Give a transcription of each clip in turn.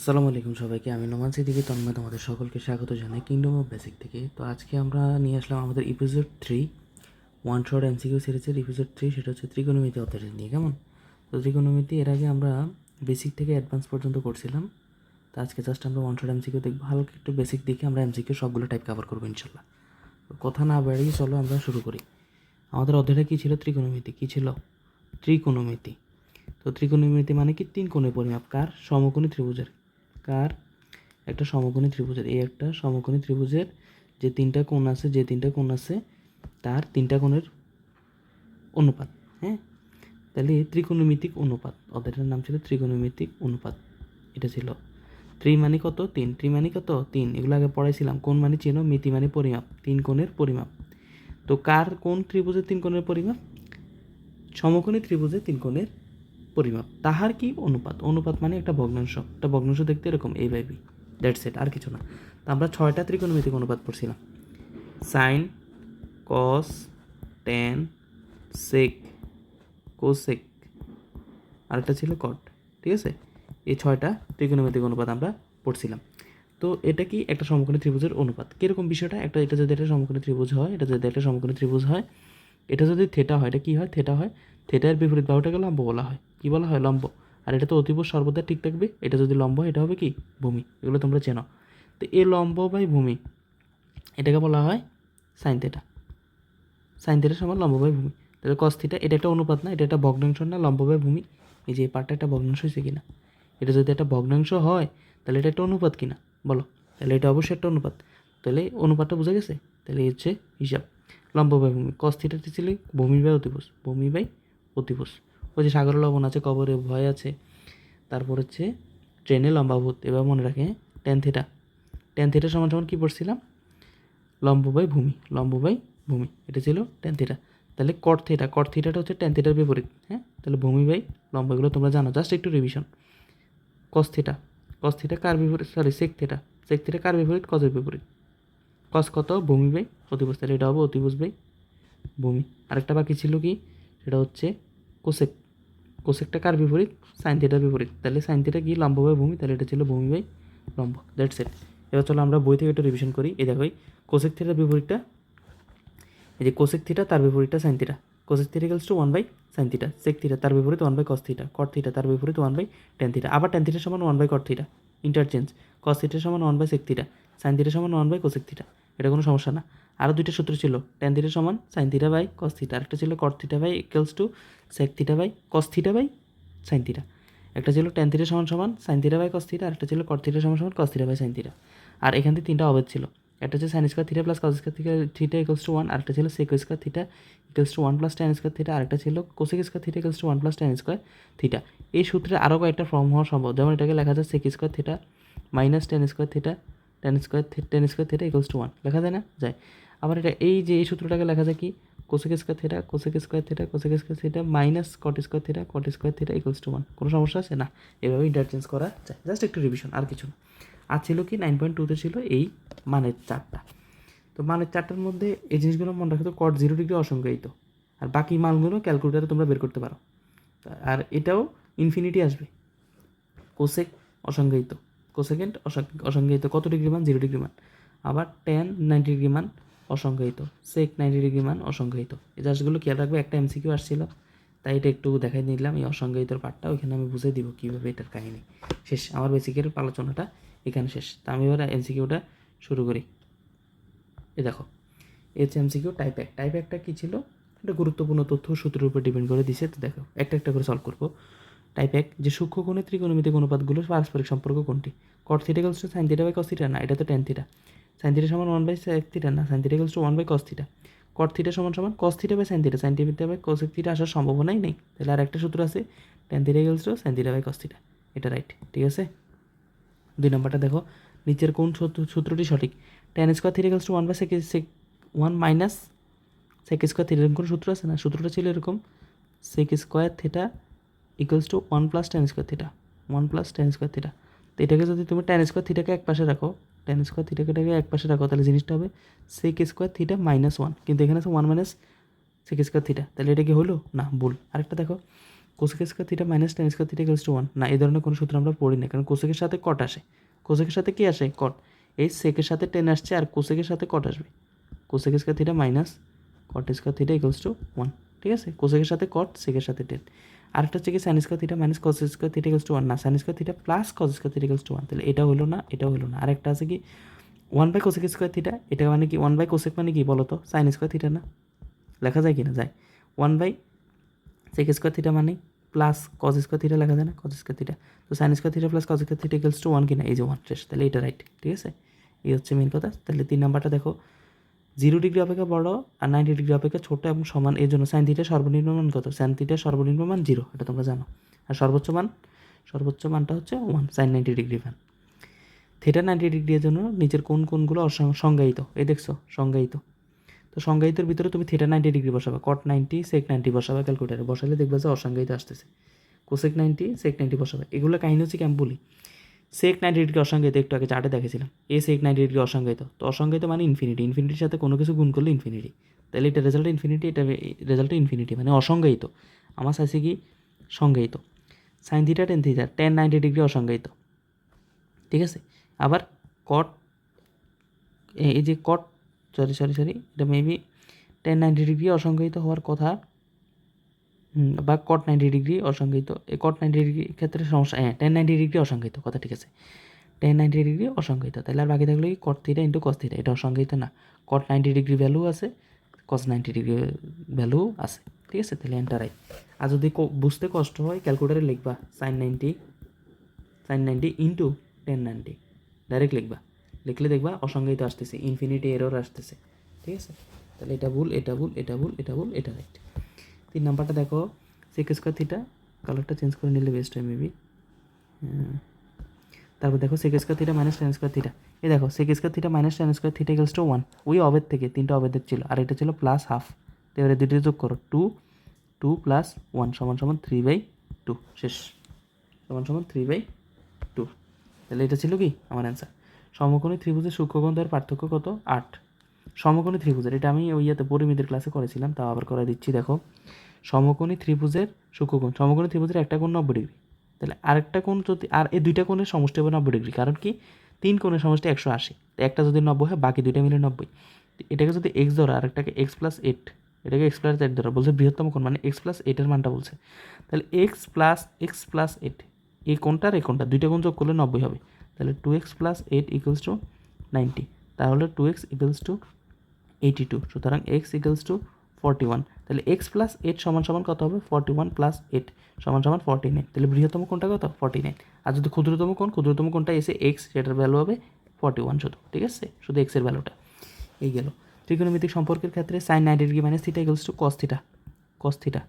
আসসালামু আলাইকুম সবাইকে। আমি নোমান সিদ্দিকী তন্ময় তোমাদের সকলকে স্বাগত জানাই কিংডম অফ বেসিক থেকে। তো আজকে আমরা নিয়ে আসলাম আমাদের এপিসোড 3 ওয়ান শর্ট এমসিকিউ সিরিজের এপিসোড 3, সেটা হচ্ছে ত্রিকোণমিতি অধ্যায়টা নিয়ে। কেমন? তো ত্রিকোণমিতি এর আগে আমরা বেসিক থেকে অ্যাডভান্স পর্যন্ত করছিলাম। তো আজকে জাস্ট আমরা ওয়ান শর্ট এমসিকিউ দেখবো, হালকা একটু বেসিক দেখে আমরা এমসিকিউ সবগুলো টাইপ কভার করবো ইনশাল্লাহ। তো কথা না বাড়িয়ে চলো আমরা শুরু করি। আমাদের অধ্যায়টা কী ছিল? ত্রিকোণমিতি। কী ছিল? ত্রিকোণমিতি। তো ত্রিকোণমিতি মানে কি? তিন কোণের পরিমাপ। কার? সমকোণী ত্রিভুজের। কার? একটা সমকোণী ত্রিভুজের। এই একটা সমকোণী ত্রিভুজের যে তিনটা কোণ আছে তার তিনটা কোণের অনুপাত। হ্যাঁ, তাহলে ত্রিকোণমিতিক অনুপাত, অধ্যায়টার নাম ছিল ত্রিকোণমিতিক অনুপাত। এটা ছিল ত্রি মানে কত? তিন। ত্রি মানে কত? তিন। এগুলো আগে পড়াইছিলাম। কোণ মানে চেনো, মিতি মানে পরিমাপ, তিন কোণের পরিমাপ। তো কার? কোন ত্রিভুজের তিন কোণের পরিমাপ? সমকোণী ত্রিভুজের তিন কোণের পরিমাপ। তাহার কি? অনুপাত। অনুপাত মানে একটা ভগ্নাংশ। একটা ভগ্নাংশ দেখতে এরকম, এই বাই বি, দ্যাটস ইট, আর কিছু না। তো আমরা 6টা ত্রিকোণমিতিক অনুপাত পড়ছিলাম। সাইন, কস, ট্যান, সেক, কোসেক, আরেকটা ছিল কট। ঠিক আছে, এই 6টা ত্রিকোণমিতিক অনুপাত আমরা পড়ছিলাম। তো এটা কি? একটা সমকোণী ত্রিভুজের অনুপাত। কীরকম বিষয়টা? এটা যদি একটা সমকোণী ত্রিভুজ হয়, এটা যদি একটা সমকোণী ত্রিভুজ হয়, এটা যদি থেটা হয়, এটা কী হয়? থেটা হয়। থেটার বিপরীত বাহুটাকে লম্ব বলা হয়। কী বলা হয়? লম্ব। আর এটা তো অতিভুজ সর্বদা ঠিক থাকবে। এটা যদি লম্ব হয়, এটা হবে কি? ভূমি। এগুলো তোমরা চেনো। তো এই লম্ব বাই ভূমি, এটাকে বলা হয় সাইন থেটা। সাইন থেটা সমান লম্ব বাই ভূমি। তাহলে কস থিটা, এটা একটা অনুপাত না, এটা একটা ভগ্নাংশ না? লম্ব বাই ভূমি, এই যে এই পার্টটা একটা ভগ্নাংশ হয়েছে কিনা? এটা যদি একটা ভগ্নাংশ হয় তাহলে এটা একটা অনুপাত কিনা বলো? তাহলে এটা অবশ্যই একটা অনুপাত। তাহলে অনুপাতটা বোঝা গেছে? তাহলে এই হচ্ছে হিসাব। লম্ব বাই ভূমি, কস থিটাতে ছিল ভূমি বাই অতিভুজ, ভূমি বাই অতিভুজ। ওই যে সাগরে লবণ আছে, কবরে ভয় আছে, তারপর হচ্ছে ট্রেনে লম্বাভূত। এবার মনে রাখে, ট্যান থিটা। ট্যান থিটা সমান সমান কী পড়ছিলাম? লম্ব বাই ভূমি, লম্ব বাই ভূমি, এটা ছিল ট্যান থিটা। তাহলে কট থিটা, কট থিটাটা হচ্ছে ট্যান থিটার বিপরীত। হ্যাঁ, তাহলে ভূমি বাই লম্ব, এগুলো তোমরা জানো, জাস্ট একটু revision. Cos theta, cos theta কার বিপরীত? Sorry, sec theta. Sec theta কার বিপরীত? কসের বিপরীত। কস কত? ভূমি বাই অতিভুজ, তাহলে এটা হবে অতিভুজ বাই ভূমি। আরেকটা বাকি ছিল কি? সেটা হচ্ছে কোসেক। কোসেকটা কার বিপরীত? সাইন থিটার বিপরীত। তাহলে সাইন থিটা কি? লম্ব বাই ভূমি, তাহলে এটা ছিল ভূমি বাই লম্ব। That's it. এবার চলো আমরা বই থেকে একটু রিভিশন করি। এই দেখো, কোসেক থিটার বিপরীতটা, এই যে কোসেক থিটা, তার বিপরীতটা sine theta. Cosec theta equals to 1 by sine theta. Sec theta তার বিপরীত 1 by cos theta. Cot theta তার বিপরীত 1 বাই ট্যান থিটা। আবার ট্যান থিটা সমান 1 by cot theta, interchange. Cos theta সমান 1 by sec theta. Sine theta সমান 1 by cosec theta. এটা কোনো সমস্যা না। আরও দুইটা সূত্র ছিল, ট্যান থিটা সমান sine theta by cos theta, আরেকটা ছিল cot theta by equals to sec theta by cos theta by sine theta. একটা ছিল ট্যান থিটা সমান সমান sine theta by cos theta, আরেকটা ছিল কট থিটা সমান সমান cos theta by sine theta. আর এখান থেকে তিনটা অবেদ ছিল। একটা হচ্ছে sine square theta plus cos square theta equals to 1, আরেকটা ছিল sec square theta equals to 1 plus tan square theta, আরেকটা ছিল cosec square theta equals to 1 plus tan square theta. এই সূত্রে আরও কয়েকটা ফর্ম হওয়া সম্ভব, যেমন এটাকে লেখা যায় sec square theta minus tan square theta, tan square theta equals to 1, লেখা যায় না? যায়। আবার এটা এই যে এই সূত্রটাকে লেখা যায় কি? Cosec square theta, cosec square theta, cosec square theta minus cot square theta, caught square theta equals to 1। কোনো সমস্যা আছে না? এভাবে ইন্টারচেঞ্জ করা যায়, জাস্ট একটু রিভিশন, আর কিছু না। আর ছিল কি 9.2তে ছিল এই মানের চারটা। তো মানের চারটার মধ্যে এই জিনিসগুলো মনে রাখো, তো কট 0 ডিগ্রি অসংজ্ঞায়িত, আর বাকি মানগুলো ক্যালকুলেটারে তোমরা বের করতে পারো। আর এটাও ইনফিনিটি আসবে। কোসেক অসংজ্ঞায়িত, কোসেকেন্ড অসংজ্ঞায়িত, কত ডিগ্রি মান? 0 ডিগ্রি মান। আবার ট্যান 90 ডিগ্রি মান অসংজ্ঞায়িত, সেক 90 ডিগ্রি মান অসংজ্ঞায়িত। এই জাস্টগুলো খেয়াল রাখবে, একটা এমসিকিউ আসছিল তাই এটা একটু দেখাই নিলাম। এই অসংজ্ঞায়িতর পার্টটা ওইখানে আমি বুঝে দিব কীভাবে এটার কাহিনী। শেষ, আমার বেসিকের আলোচনাটা এখানে শেষ। তা আমি এবার এমসিকিউটা শুরু করি। এ দেখো, এইচ এমসিকিউ টাইপ 1। টাইপ 1টা কী ছিল? এটা গুরুত্বপূর্ণ তথ্য সূত্রের উপর ডিপেন্ড করে দিছে। তো দেখো, একটা একটা করে সলভ করবো। টাইপ 1, যে সূক্ষ্মকোণের ত্রিকোণমিতিক অনুপাতগুলোর পারস্পরিক সম্পর্ক কোনটি? Cot theta equals to sine theta by cos theta, না, এটা তো ট্যান থিটা। সাইন থিটা সমান 1 বাই সেক থিটা, না, sine theta equals to 1 by cos theta. Cot theta সমান সমান cos theta by sine theta, sine theta by cosec theta আসার সম্ভাবনাই নেই। তাহলে আর একটা সূত্র আছে, tan theta equals to sine theta by cos theta, এটা রাইট। ঠিক আছে, 2 নম্বরটা দেখো, নিচের কোন সূত্রটি সঠিক? Tan square theta equals to 1 by sec 1 minus sec square theta, এরকম কোনো সূত্র আছে না? সূত্রটা ছিল এরকম, sec square theta equals to 1 plus tan square theta, 1 plus tan square theta. তো এটাকে যদি তুমি ট্যান স্কোয়ার থিটাকে এক পাশে রাখো, ট্যান স্কোয়ার থিটাকে এক পাশে রাখো, তাহলে জিনিসটা হবে সেক স্কোয়ার থিটা মাইনাস 1, কিন্তু এখানে আছে 1 মাইনাস সেক স্কোয়ার থিটা, তাহলে এটা কি হলো? না, ভুল। আরেকটা দেখো, cosec square theta minus tan square theta equals to 1 না, এই ধরনের কোনো সূত্র আমরা পড়ি না, কারণ কোসেকের সাথে কট আসে। কোসেকের সাথে কী আসে? কট। এই সেকের সাথে টেন আসছে আর কোসেকের সাথে কট আসবে। Cosec square theta minus cot square theta equals to 1, ঠিক আছে? কোসেকের সাথে কট, সেকের সাথে টেন। আরেকটা হচ্ছে কি sign square theta minus cos square theta equals to 1 না, sign square theta plus cos square theta equals to 1, তাহলে এটা হলো না, এটাও হলো না। আরেকটা আছে কি 1 বাই কোসেক স্কোয়ার থিটা, এটা মানে কি 1 বাই কোসেক মানে কি বলো তো? সাইন স্কোয়ার থিটা না? লেখা যায় কি না? যায়। 1 বাই সেক স্কোয়ার থিটা মানে প্লাস কস স্কোয়ার থিটা লেখা যায় না? Cos square theta. তো sine square theta plus cos square theta equals to 1 কিনা? এই যে 1 শেষ, তাহলে এটা রাইট, ঠিক আছে? এই হচ্ছে মেন কথা। তাহলে 3 নাম্বারটা দেখো, 0 ডিগ্রি অপেক্ষা বড় আর 90 ডিগ্রি অপেক্ষা ছোট এবং সমান, এর জন্য সাইন থিটার সর্বনিম্ন মান কত? সাইন থিটার সর্বনিম্ন মান 0, এটা তোমরা জানো। আর সর্বোচ্চ মানটা হচ্ছে 1, সাইন 90 ডিগ্রি মান। থিটা 90 ডিগ্রির জন্য নিচের কোনগুলো সংজ্ঞায়িত? এই দেখছো সংজ্ঞায়িত। তো সংজ্ঞায়িতের ভিতরে তুমি থিটা 90 ডিগ্রি বসাবে, কট 90 সেক 90 বসাবে, ক্যালকুলেটারে বসালে দেখবে যে অসংজ্ঞায়িত আসতেছে। কোসেক 90 সেক 90 বসাবে। এগুলো কাহিনী হচ্ছে কি আমি বলি, সেক 90 ডিগ্রি অসংজ্ঞায়িত, একটু আগে চার্টে দেখেছিলাম। এ সেক 90 ডিগ্রি অসংজ্ঞায়িত, তো অসংজ্ঞায়িত মানে ইনফিনিটি, ইনফিনিটির সাথে কোনো কিছু গুণ করলে ইনফিনিটি, তাহলে এটা রেজাল্ট ইনফিনিটি, এটা রেজাল্ট ইনফিনিটি, মানে অসংজ্ঞায়িত। আমার চাইছে কি সংজ্ঞায়িত। Sine theta tan theta 90 degree অসংজ্ঞায়িত, ঠিক আছে? আবার কট, এই যে কট, সরি এটা মেবি 90 ডিগ্রি অসংজ্ঞায়িত হওয়ার কথা, বা কট 90 ডিগ্রি অসংজ্ঞায়িত। এই কট 90 ডিগ্রি ক্ষেত্রে সমস্যা, 90 ডিগ্রি অসংজ্ঞায়িত, কথা ঠিক আছে। 90 ডিগ্রি অসংজ্ঞায়িত, তাহলে আর বাকি থাকলো কি কট থিটা ইন্টু কস থিটা, এটা অসংজ্ঞায়িত না। কট 90 ডিগ্রি ভ্যালু আছে, কস 90 ডিগ্রি ভ্যালু আছে, ঠিক আছে? তাহলে এন্টার আই। আর যদি বুঝতে কষ্ট হয় ক্যালকুলেটারে লিখবা সাইন 90 ইন্টু 1090, ডাইরেক্ট লিখবা, লিখলে দেখবা অসংজ্ঞায়িত আসতেছে, ইনফিনিটি এরর আসতেছে, ঠিক আছে? তাহলে এটা ভুল, এটা ভুল, এটা ভুল, এটা ভুল, এটা রাইট। 3 নাম্বারটা দেখো, সেক স্কোয়ার থিটা, কালারটা চেঞ্জ করে নিলে বেস্ট হয় মেবি। তারপর দেখো sec square theta minus tan square theta, এই দেখো sec square theta minus tan square theta equals to 1, ওই অবেদ থেকে 3টা অবেদের ছিল, আর এটা ছিল প্লাস হাফ। তো এবারে দুটো যোগ করো, 2 প্লাস 1 সমান সমান 3/2, শেষ, সমান সমান 3/2। তাহলে এটা ছিল কি আমার অ্যান্সার। সমকোণী ত্রিভুজের সূক্ষ্মকোণ পার্থক্য কত? 8। সমকোণী ত্রিভুজের, এটা আমি ওই পরিমিতির ক্লাসে করেছিলাম, তাও আবার করে দিচ্ছি। দেখো সমকোণী ত্রিভুজের সূক্ষ্মকোণ, সমকোণী ত্রিভুজের একটা কোণ 90 ডিগ্রি, তাহলে আরেকটা কোণ যদি, আর এই দুইটা কোণের সমষ্টি হবে 90 ডিগ্রি, কারণ কি 3 কোণের সমষ্টি 180, তো একটা যদি 90 হয় বাকি দুইটা মিলে 90। এটাকে যদি এক্স ধরো আর একটাকে x+8, এটাকে x+8 ধরো, বলছে বৃহত্তম কোণ মানে x+8 মানটা বলছে, তাহলে x+8, এই কোণটার এই কোণটা দুইটা কোণ যোগ করলে 90 হবে, তাহলে 2x+8 ইকুয়ালস টু 90, তাহলে 2x ইকুয়ালস টু 82, সুতরাং x ইকুয়ালস টু 41, তাহলে x+8 সমান সমান কত হবে? 41 + 8 সমান সমান 49, তাহলে বৃহত্তম কোণটা কত? 49। আর যদি ক্ষুদ্রতম কোণটা এসে x, সেটার ভ্যালু হবে 41 শুধু, ঠিক আছে? শুধু x এর ভ্যালুটা এই গেল। ত্রিকোণমিতিক সম্পর্কের ক্ষেত্রে sine 90 degree minus theta equals to cos theta,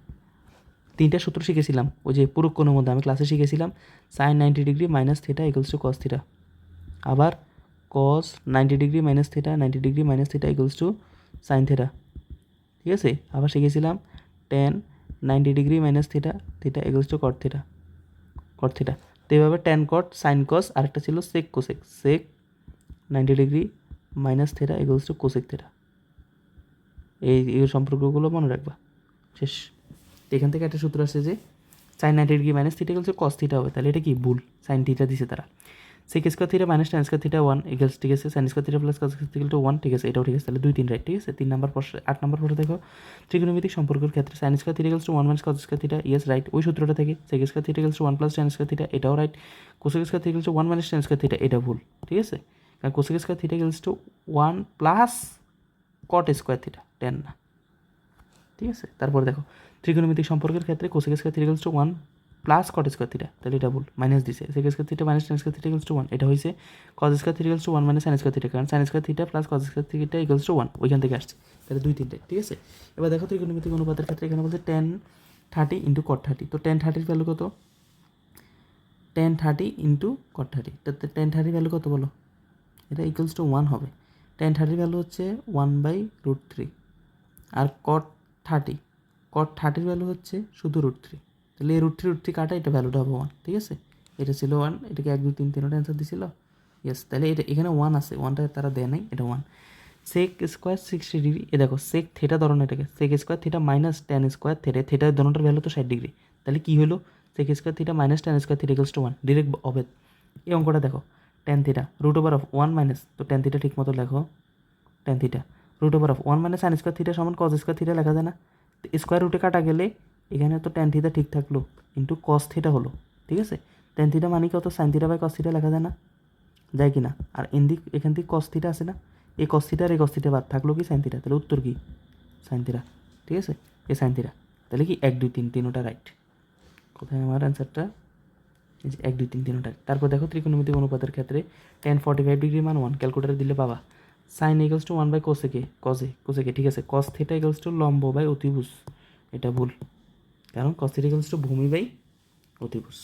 3টা সূত্র শিখেছিলাম ওই যে পুরুষ কোণের মধ্যে, আমি ক্লাসে শিখেছিলাম sine 90 degree minus theta equals to cos theta, আবার cos 90 degree minus theta, 90 degree minus theta equals to sine theta, ঠিক আছে? আবার শিখেছিলাম tan 90 degree minus theta, theta equals to cot theta. তো এইভাবে টেন কট সাইন কস, আরেকটা ছিল sec 90 degree minus theta equals to cosec theta. এই সম্পর্কগুলো মনে রাখবা, শেষ। এখান থেকে একটা সূত্র আসছে যে sine 90 degree minus theta equals to cos theta হবে, তাহলে এটা কি ভুল, সাইন থিটা দিছে তারা। Sec square theta minus tan square theta 1 equals, ঠিক আছে? Sine square theta plus cos square theta 1, ঠিক আছে? এটাও ঠিক আছে, তাহলে 2-3 রাইট, ঠিক আছে? 3 নাম্বার প্রশ্ন। 8 নাম্বার প্রশ্ন দেখো, ত্রিকোণমিতিক সম্পর্কের ক্ষেত্রে sine square theta equals to 1 minus cos square theta, yes right, ওই সূত্রটা থেকে। Sec square theta equals to 1 plus tan square theta, এটাও right. Cosec square theta equals to 1 minus tan square theta, এটা ভুল, ঠিক আছে? কারণ cosec square theta equals to 1 plus cot square theta, 10 না, ঠিক আছে? তারপরে দেখো ত্রিকোণমিতিক সম্পর্কের ক্ষেত্রে cosec square theta equals to 1 plus cot square theta, তাহলে এটা ভুল, মাইনাস দিছে। Sec square theta minus tan square theta equals to 1, এটা হয়েছে cos square theta equals to 1 minus sine square theta, কারণ sine square theta plus cos square theta equals to 1 ওইখান থেকে আসছে, তাহলে 2-3, ঠিক আছে? এবার দেখো ত্রিকোণমিতিক অনুপাতের ক্ষেত্রে এখানে বলছে টেন 30 ইন্টু কট 30, তো টেন 30 ভ্যালু কত? টেন 30 ইন্টু কট 30, তাতে টেন 30 ভ্যালু কত বলো? এটা ইকুয়ালস টু 1 হবে। টেন 30 ভ্যালু হচ্ছে 1/√3, আর কট 30 ভ্যালু হচ্ছে শুধু √3, তাহলে এই √3 কাটা, এটা ভ্যালুটা হবে 1, ঠিক আছে? এটা ছিল 1, এটাকে 1 2 3 3টা অ্যান্সার দিছিল, ইয়েস। তাহলে এটা এখানে 1 আছে, 1টা তারা দেয় নাই, এটা 1। সেক স্কোয়ার 60 ডিগ্রি, এ দেখো সেক থিটা ধরনের, এটাকে sec square theta minus tan square theta, থিটার ধরনটার ভ্যালু তো 60 ডিগ্রি, তাহলে কী হলো, sec square theta minus tan square theta equals to 1, direct অবেদ। এই অঙ্কটা দেখো, tan theta root over of 1 minus, তো ট্যান থিটা ঠিক মতো লেখো, tan theta root over of 1 minus sine square theta সমান কজ স্কোয়ার থিটা লেখা যায় না? তো স্কোয়ার রুটে কাটা গেলে এখানে তো ট্যান থিটা ঠিক থাকলো, ইন্টু কস থিটা হলো, ঠিক আছে? ট্যান থিটা মানে কত, sine theta by cos theta লেখা যায় না? যায় কি না? আর এখান থেকে কস থিটা আছে না, এই কস থিটা আর এই কস থিটা বাদ থাকলো কি সাইন থিটা, তাহলে উত্তর কি সাইন থিটা, ঠিক আছে? এই সাইন থিটা, তাহলে কি 1 2 3 তিনোটা রাইট। কোথায় আমার অ্যান্সারটা, এই যে 1 2 3 তিনোটা। তারপর দেখো ত্রিকোণমিতিক অনুপাতের ক্ষেত্রে tan 45 ডিগ্রি মান 1, ক্যালকুলেটারে দিলে পাবা সাইন ইকুয়ালস টু 1 বাই কোসেকে, কোসেকে, ঠিক আছে? কস থিটা ইকুয়ালস টু লম্ব বাই অতিভুজ, এটা ভুল, কারণ কস থিটা ইকুয়ালস টু ভূমি বাই অতিভুজ,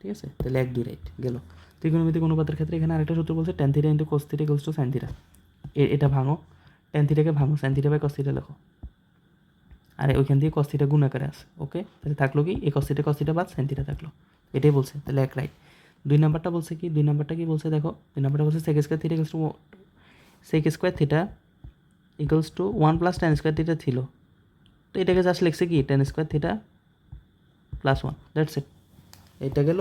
ঠিক আছে? তাহলে 1 2 রাইট গেল। ত্রিকোণমিতিক অনুপাতের ক্ষেত্রে এখানে আরেকটা সূত্র বলছে tan theta into cos theta equals to sine theta. এটা ভাঙো, tan থিটাকে ভাঙো, sine theta by cos theta লেখো, আর ওইখান থেকে কস থিটা গুণ আকারে আছে, ওকে? তাহলে থাকলো কি, এই কস থিটা বাদ সাইন থিটা থাকলো, এটাই বলছে, তাহলে 1 রাইট। 2 নাম্বারটা বলছে কি, 2 নাম্বারটা কি বলছে দেখো, 2 নাম্বারটা বলছে sec square theta equals to equals to 1 plus tan square theta ছিল, তো এটাকে জাস্ট লিখছে কি tan square theta plus 1, that's it. এটা গেল।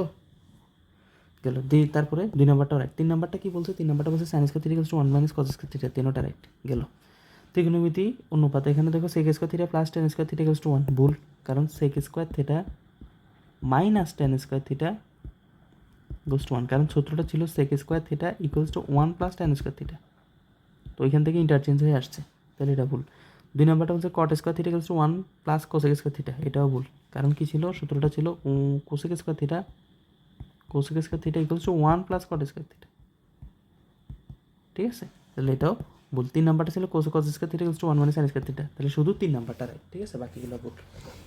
তারপরে 2 নাম্বারটাও রাইট। 3 নাম্বারটা কি বলছে, 3 নাম্বারটা বলছে sine square theta equals to 1 minus cos square theta, তিনোটা রাইট গেল। ত্রিকোণমিতি অনুপাত, এখানে দেখো sec square theta plus tan square theta equals to 1, ভুল, কারণ sec square theta minus tan square theta equals to 1, কারণ সূত্রটা ছিল sec square theta equals to 1 plus tan square theta, তো ওইখান থেকে ইন্টারচেঞ্জ হয়ে আসছে, তাহলে এটা ভুল। 2 নাম্বারটা বলছে কট square theta equals to 1 plus cosec square theta, এটাও ভুল, কারণ কি ছিল, সূত্রটা ছিল cosec square theta equals to 1 plus cot square theta, ঠিক আছে? তাহলে এটাও ভুল। 3 নাম্বারটা ছিল cos square theta equals to 1 minus sine square theta, তাহলে শুধু 3 নাম্বারটা রাইট, ঠিক আছে? বাকিগুলো ভুল।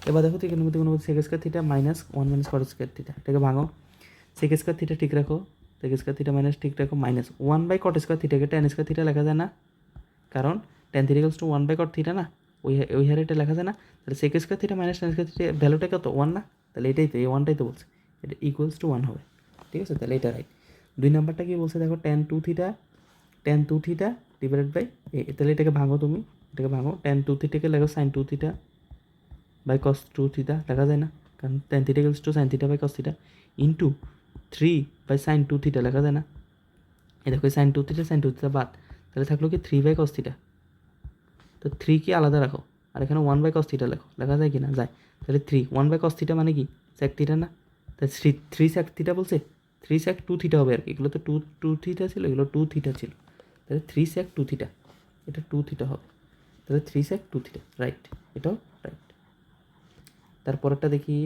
এবার দেখো ত্রিকোণমিতিক অনুপাত sec square theta minus 1 minus cot square theta, এটাকে ভাঙো, সেক স্কোয়ার থিটা ঠিক রাখো, সেক স্কোয়ার থিটা মাইনাস ঠিক রাখো, মাইনাস 1 বাই কট স্কোয়ার থিটাকে ট্যান স্কোয়ার থিটা লেখা যায় না, কারণ tan theta equals to 1 by cot theta না, ওই হারে এটা লেখা যায় না, তাহলে sec square theta minus tan square theta ভ্যালুটা কত, 1 না, তাহলে এটাই তো, এই 1টাই তো বলছে, এটা ইকুয়ালস টু 1 হবে, ঠিক আছে? তাহলে এটা রাইট। 2 নাম্বারটা কি বলছে দেখো, tan two theta divided by তাহলে এটাকে ভাঙো, তুমি এটাকে ভাঙো, ট্যান 2 থিটাকে লেখো sine 2 theta by cos 2 theta, লেখা যায় না, কারণ tan theta equals to sine theta by cos theta, into 3 by sine 2 theta, লেখা যায় না? এই দেখো সাইন 2 থিটা বাদ, তাহলে থাকলো কি 3 বাই কস থিটা, তো 3 কি আলাদা রাখো, আর এখানে 1 বাই কস থিটা লেখো, লেখা যায় কি না, যায়। তাহলে 1 বাই কস থিটা মানে কি স্যাক থিটা না, তাহলে 3 স্যাক থিটা বলছে, 3 স্যাক 2 থিটা হবে আর কি, এগুলো তো 2 থিটা ছিল, এগুলো 2 থিটা ছিল, তাহলে 3 স্যাক 2 থিটা, এটা 2 থিটা হবে, তাহলে 3 স্যাক 2 থিটা রাইট, এটাও রাইট। তারপরেরটা দেখি,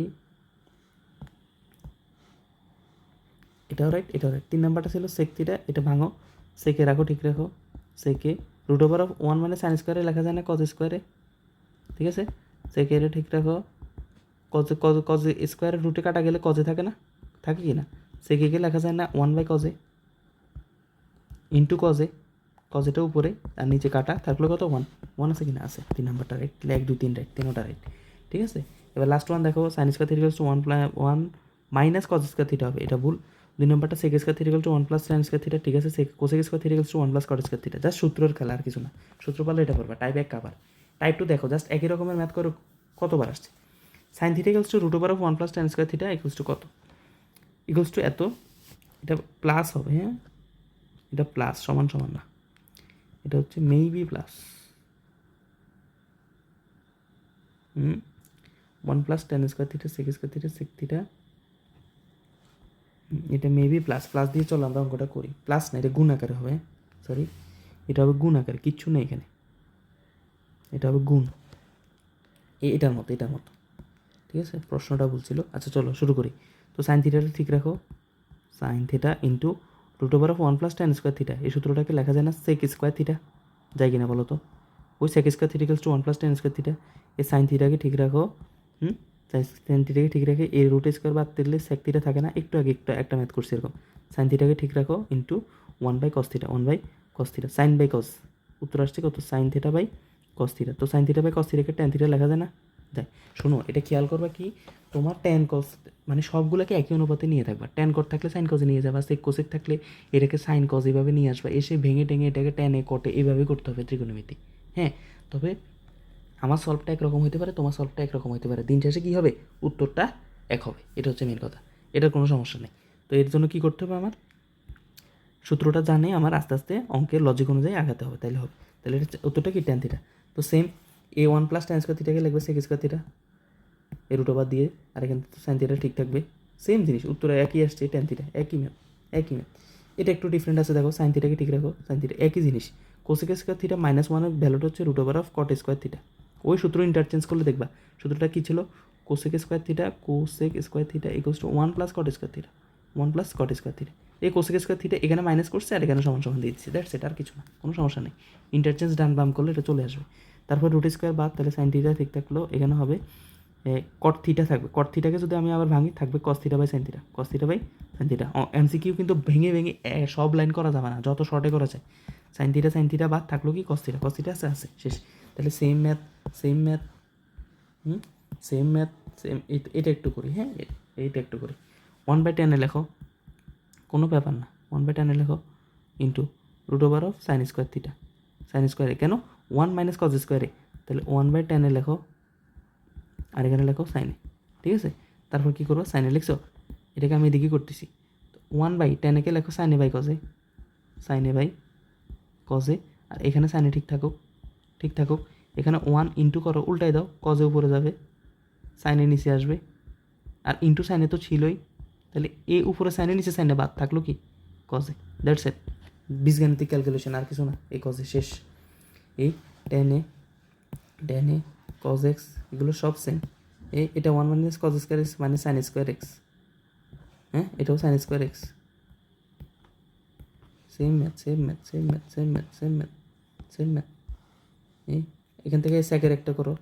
এটাও রাইট, 3 নাম্বারটা ছিল সেক থিটা, এটা ভাঙো, সেকে রাখো, ঠিক রাখো, সেকে রুট ওভার অফ 1 মানে সাইন স্কোয়ারে লেখা যায় না কজ স্কোয়ারে, ঠিক আছে? সেকে এটা ঠিক রাখো, কজ স্কোয়ারে রুটে কাটা গেলে কজে থাকে না, থাকে কি না? সেকে লেখা যায় না 1 বাই কজে ইন্টু কজেটা উপরে আর নিচে কাটা, থাকলো কত 1 আছে কি না, আছে। 3 নাম্বারটা রাইট, 1 2 3 রাইট, তিনোটা রাইট, ঠিক আছে? এবার লাস্ট ওয়ান দেখো, sine square theta equals to 1 minus cos square theta হবে, এটা ভুল। 2 নাম্বারটা sec square theta equal to 1 plus sine square theta, ঠিক আছে? Cosec square theta equals to 1 plus cot square theta, just সূত্রের খেলা, আর কিছু না, সূত্র পারলে এটা পারবা। টাইপ 1 কাবার, টাইপ 2 দেখো, জাস্ট একই রকমের ম্যাথ করো, কতবার আসছে, sine theta equals to root over of 1 plus tan square theta equals to কত, ইকুয়ালস টু এত, এটা প্লাস হবে, হ্যাঁ এটা প্লাস, সমান না, এটা হচ্ছে maybe plus 1 plus tan square theta sec square theta sec theta, এটা মেবি প্লাস দিয়ে চলো আমরা অঙ্কটা করি, প্লাস না, এটা গুণ আকারে হবে, সরি এটা হবে গুণ আকারে, কিচ্ছু নেই এখানে, এটা হবে গুণ, এটার মতো, ঠিক আছে? প্রশ্নটা বলছিল। আচ্ছা চলো শুরু করি। তো সাইন থিটাটা ঠিক রাখো, sine theta into root over of 1 plus tan square theta, এই সূত্রটাকে লেখা যায় না সেক স্কোয়ার থিটা, যায় কিনা বলো তো? ওই sec square theta equals to 1 plus tan square theta, এই সাইন থিটাকে ঠিক রাখো, সাইন থিটাকে ঠিক রেখে এই রুট স্কোয়ার বাদ দিলে সেক থিটা থাকে না, একটু আগে একটা ম্যাথ করছি এরকম, সাইন থিটাকে ঠিক রাখো into 1 by cos theta, sine by cos, উত্তর আসছে কত, sine theta by cos theta, তো সাইন থিটা বাই কস থিটাকে ট্যান থিটা লেখা যায় না, যায়। শোনো, এটা খেয়াল করবা কি, তোমার ট্যান কস মানে সবগুলোকে একই অনুপাতে নিয়ে থাকবা, ট্যান কট থাকলে সাইন কজে নিয়ে যাবা, সেক কোসেক থাকলে এটাকে সাইন কজ এইভাবে নিয়ে আসবা, এসে ভেঙে টেঙে এটাকে ট্যানে কটে এইভাবে করতে হবে ত্রিকোণমিতি, হ্যাঁ। তবে আমার সলভটা একরকম হতে পারে, তোমার সলভটা একরকম হতে পারে, দিন শেষে কী হবে, উত্তরটা এক হবে। এটা হচ্ছে মেন কথা, এটার কোনো সমস্যা নেই। তো এর জন্য কী করতে হবে, আমার সূত্রটা জানে আমার আস্তে আস্তে অঙ্কের লজিক অনুযায়ী আগাতে হবে, তাইলে হবে। তাহলে এটা উত্তরটা কি, ট্যান থিটা। তো same a1 plus tan square থিটাকে লিখবে সেক স্কোয়ার থিটা, এর রুট ওভার দিয়ে, আর এখানে সাইন থিটা ঠিক থাকবে। সেম জিনিস, উত্তরে একই আসছে, ট্যান থিটা একই ম্যাথ, একই ম্যাথ। এটা একটু ডিফারেন্ট আছে, দেখো সাইন থিটাকে ঠিক রাখো, সাইন থিটা একই জিনিস। কোসেক স্কোয়ার থিটা -1 ভ্যালুটা হচ্ছে root over of cot square theta. ওই সূত্র ইন্টারচেঞ্জ করলে দেখবা সূত্রটা কী ছিল, cosec square theta equals to 1 plus cot square theta, 1 plus cot square theta. এই কোসেক স্কোয়ার থিটা এখানে মাইনাস করছে আর এখানে সমান সমান দিয়ে দিচ্ছে, দ্যাটস ইট, আর কিছু না, কোনো সমস্যা নেই। ইন্টারচেঞ্জ ডান বাম করলে এটা চলে আসবে। তারপর রুট স্কোয়ার বাদ, তাহলে সাইন থিটা ঠিক থাকলো, এখানে হবে কট থিটা থাকবে। কট থিটাকে যদি আমি আবার ভাঙি, থাকবে cos theta by sine theta, cos theta by sine theta. MCQ কিন্তু ভেঙে ভেঙে সব লাইন করা যাবে না, যত শর্টে করা যায়। সাইন থিটা বাদ থাকলো কি, কস থিটা আছে, আছে, শেষ। তাহলে same math, same math, same math, same. এটা একটু করি, হ্যাঁ, এইটা একটু করি। 1/10 লেখো, কোনো ব্যাপার না, 1/10 লেখো into root over of sine square theta, sine স্কোয়ারে কেন 1 মাইনাস কস স্কোয়ারে, তাহলে 1/10 লেখো, আর এখানে লেখো সাইনে, ঠিক আছে। তারপর কী করবো, সাইনে লিখছো, এটাকে আমি এদিকে করতেছি। 1/10 লেখো সাইনে বাই কজে, সাইনে বাই কজে, আর এখানে সাইনে ঠিক থাকুক, ঠিক থাকুক। এখানে 1 ইন্টু করো, উল্টাই দাও, কজে উপরে যাবে, সাইনে নিচে আসবে, আর ইন্টু সাইনে তো ছিলই, তাহলে এ উপরে সাইনে নিচে সাইনে বাদ থাকলো কি, কজে, দ্যাটস ইট। বীজগাণিতিক ক্যালকুলেশন, আর কিছু না, এই কজে শেষ। এই টেনে কজ এক্স এগুলো সব সেম। এটা 1 মাইনাস কজ স্কোয়ার এক্স মানে সাইন স্কোয়ার এক্স, হ্যাঁ, এটাও sine square x. Same math, same math, same math, same math, same math, same math. এখান থেকে সেকের একটা করো,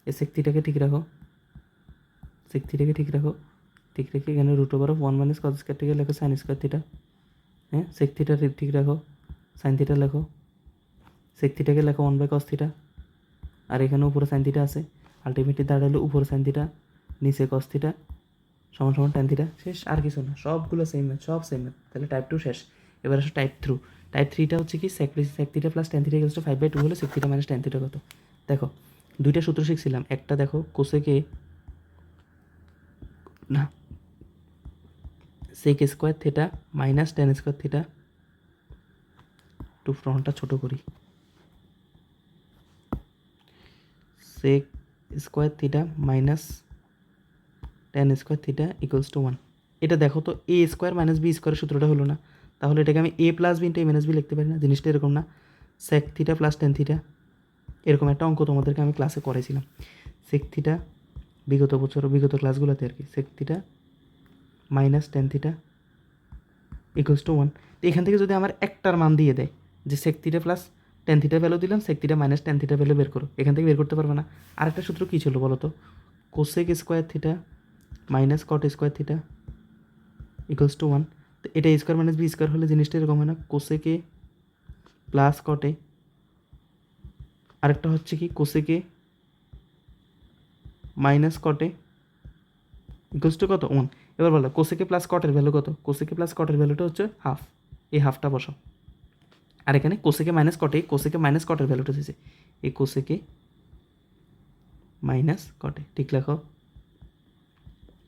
এই সেক থিটাকে ঠিক রাখো, সেক থিটাকে ঠিক রাখো, ঠিক রেখে এখানে root over of 1 minus cos square থেকে লেখো সাইন স্কোয়ার থিটা, হ্যাঁ, সেক থিটা ঠিক রাখো, সাইন থিটা লেখো, সেক থিটাকে লেখো 1/cos থিটা, আর এখানে উপরে সাইন থিটা আছে, আলটিমেটলি দাঁড়ালো উপরে সাইন থিটা নিচে কস থিটা সমান সমান ট্যান থিটা, শেষ, আর কিছু না, সবগুলো সেম ম্যাথ, সব সেম ম্যাথ। তাহলে টাইপ 2 শেষ। এবার আসো টাইপ 3। টাইপ 3টা হচ্ছে কি, sec theta plus tan theta equals to 5/2 হলে sec theta minus tan theta কত। দেখো দুইটা সূত্র শিখছিলাম, একটা দেখো কোসেকে না sec square theta minus tan square theta, to ফ্রন্টটা ছোটো করি, sec square theta minus tan square theta equals to 1। এটা দেখো তো, এ স্কোয়ার মাইনাস বি স্কোয়ারের সূত্রটা হলো না, তাহলে এটাকে আমি A plus B into A minus B লিখতে পারি না, জিনিসটা এরকম না। Sec theta plus tan theta, এরকম একটা অঙ্ক তোমাদেরকে আমি ক্লাসে করেছিলাম। সেক থিটা বিগত বছর বিগত ক্লাসগুলোতে আর কি, sec theta minus tan theta equals to 1। তো এখান থেকে যদি আমার একটার মান দিয়ে দেয় যে sec theta plus tan theta value দিলাম, sec theta minus tan theta value বের করো, এখান থেকে বের করতে পারবে না। আরেকটা সূত্র কী ছিল বলো তো, cosec square theta minus cot square theta equals to 1। তো এটা এ স্কোয়ার মাইনাস বি স্কোয়ার হলে জিনিসটা এরকম হয় না, কোসেকে প্লাস কটে, আরেকটা হচ্ছে কি কোসেকে মাইনাস কটে ইকুয়ালস টু কত, 1। এবার বলো কোসেকে প্লাস কটের ভ্যালু কত, কোসেকে প্লাস কটের ভ্যালুটা হচ্ছে হাফ, এই হাফটা বসাও। আর এখানে কোসেকে মাইনাস কটের ভ্যালুটা দিয়েছে, এই কোসেকে মাইনাস কটে, ঠিক লেখো,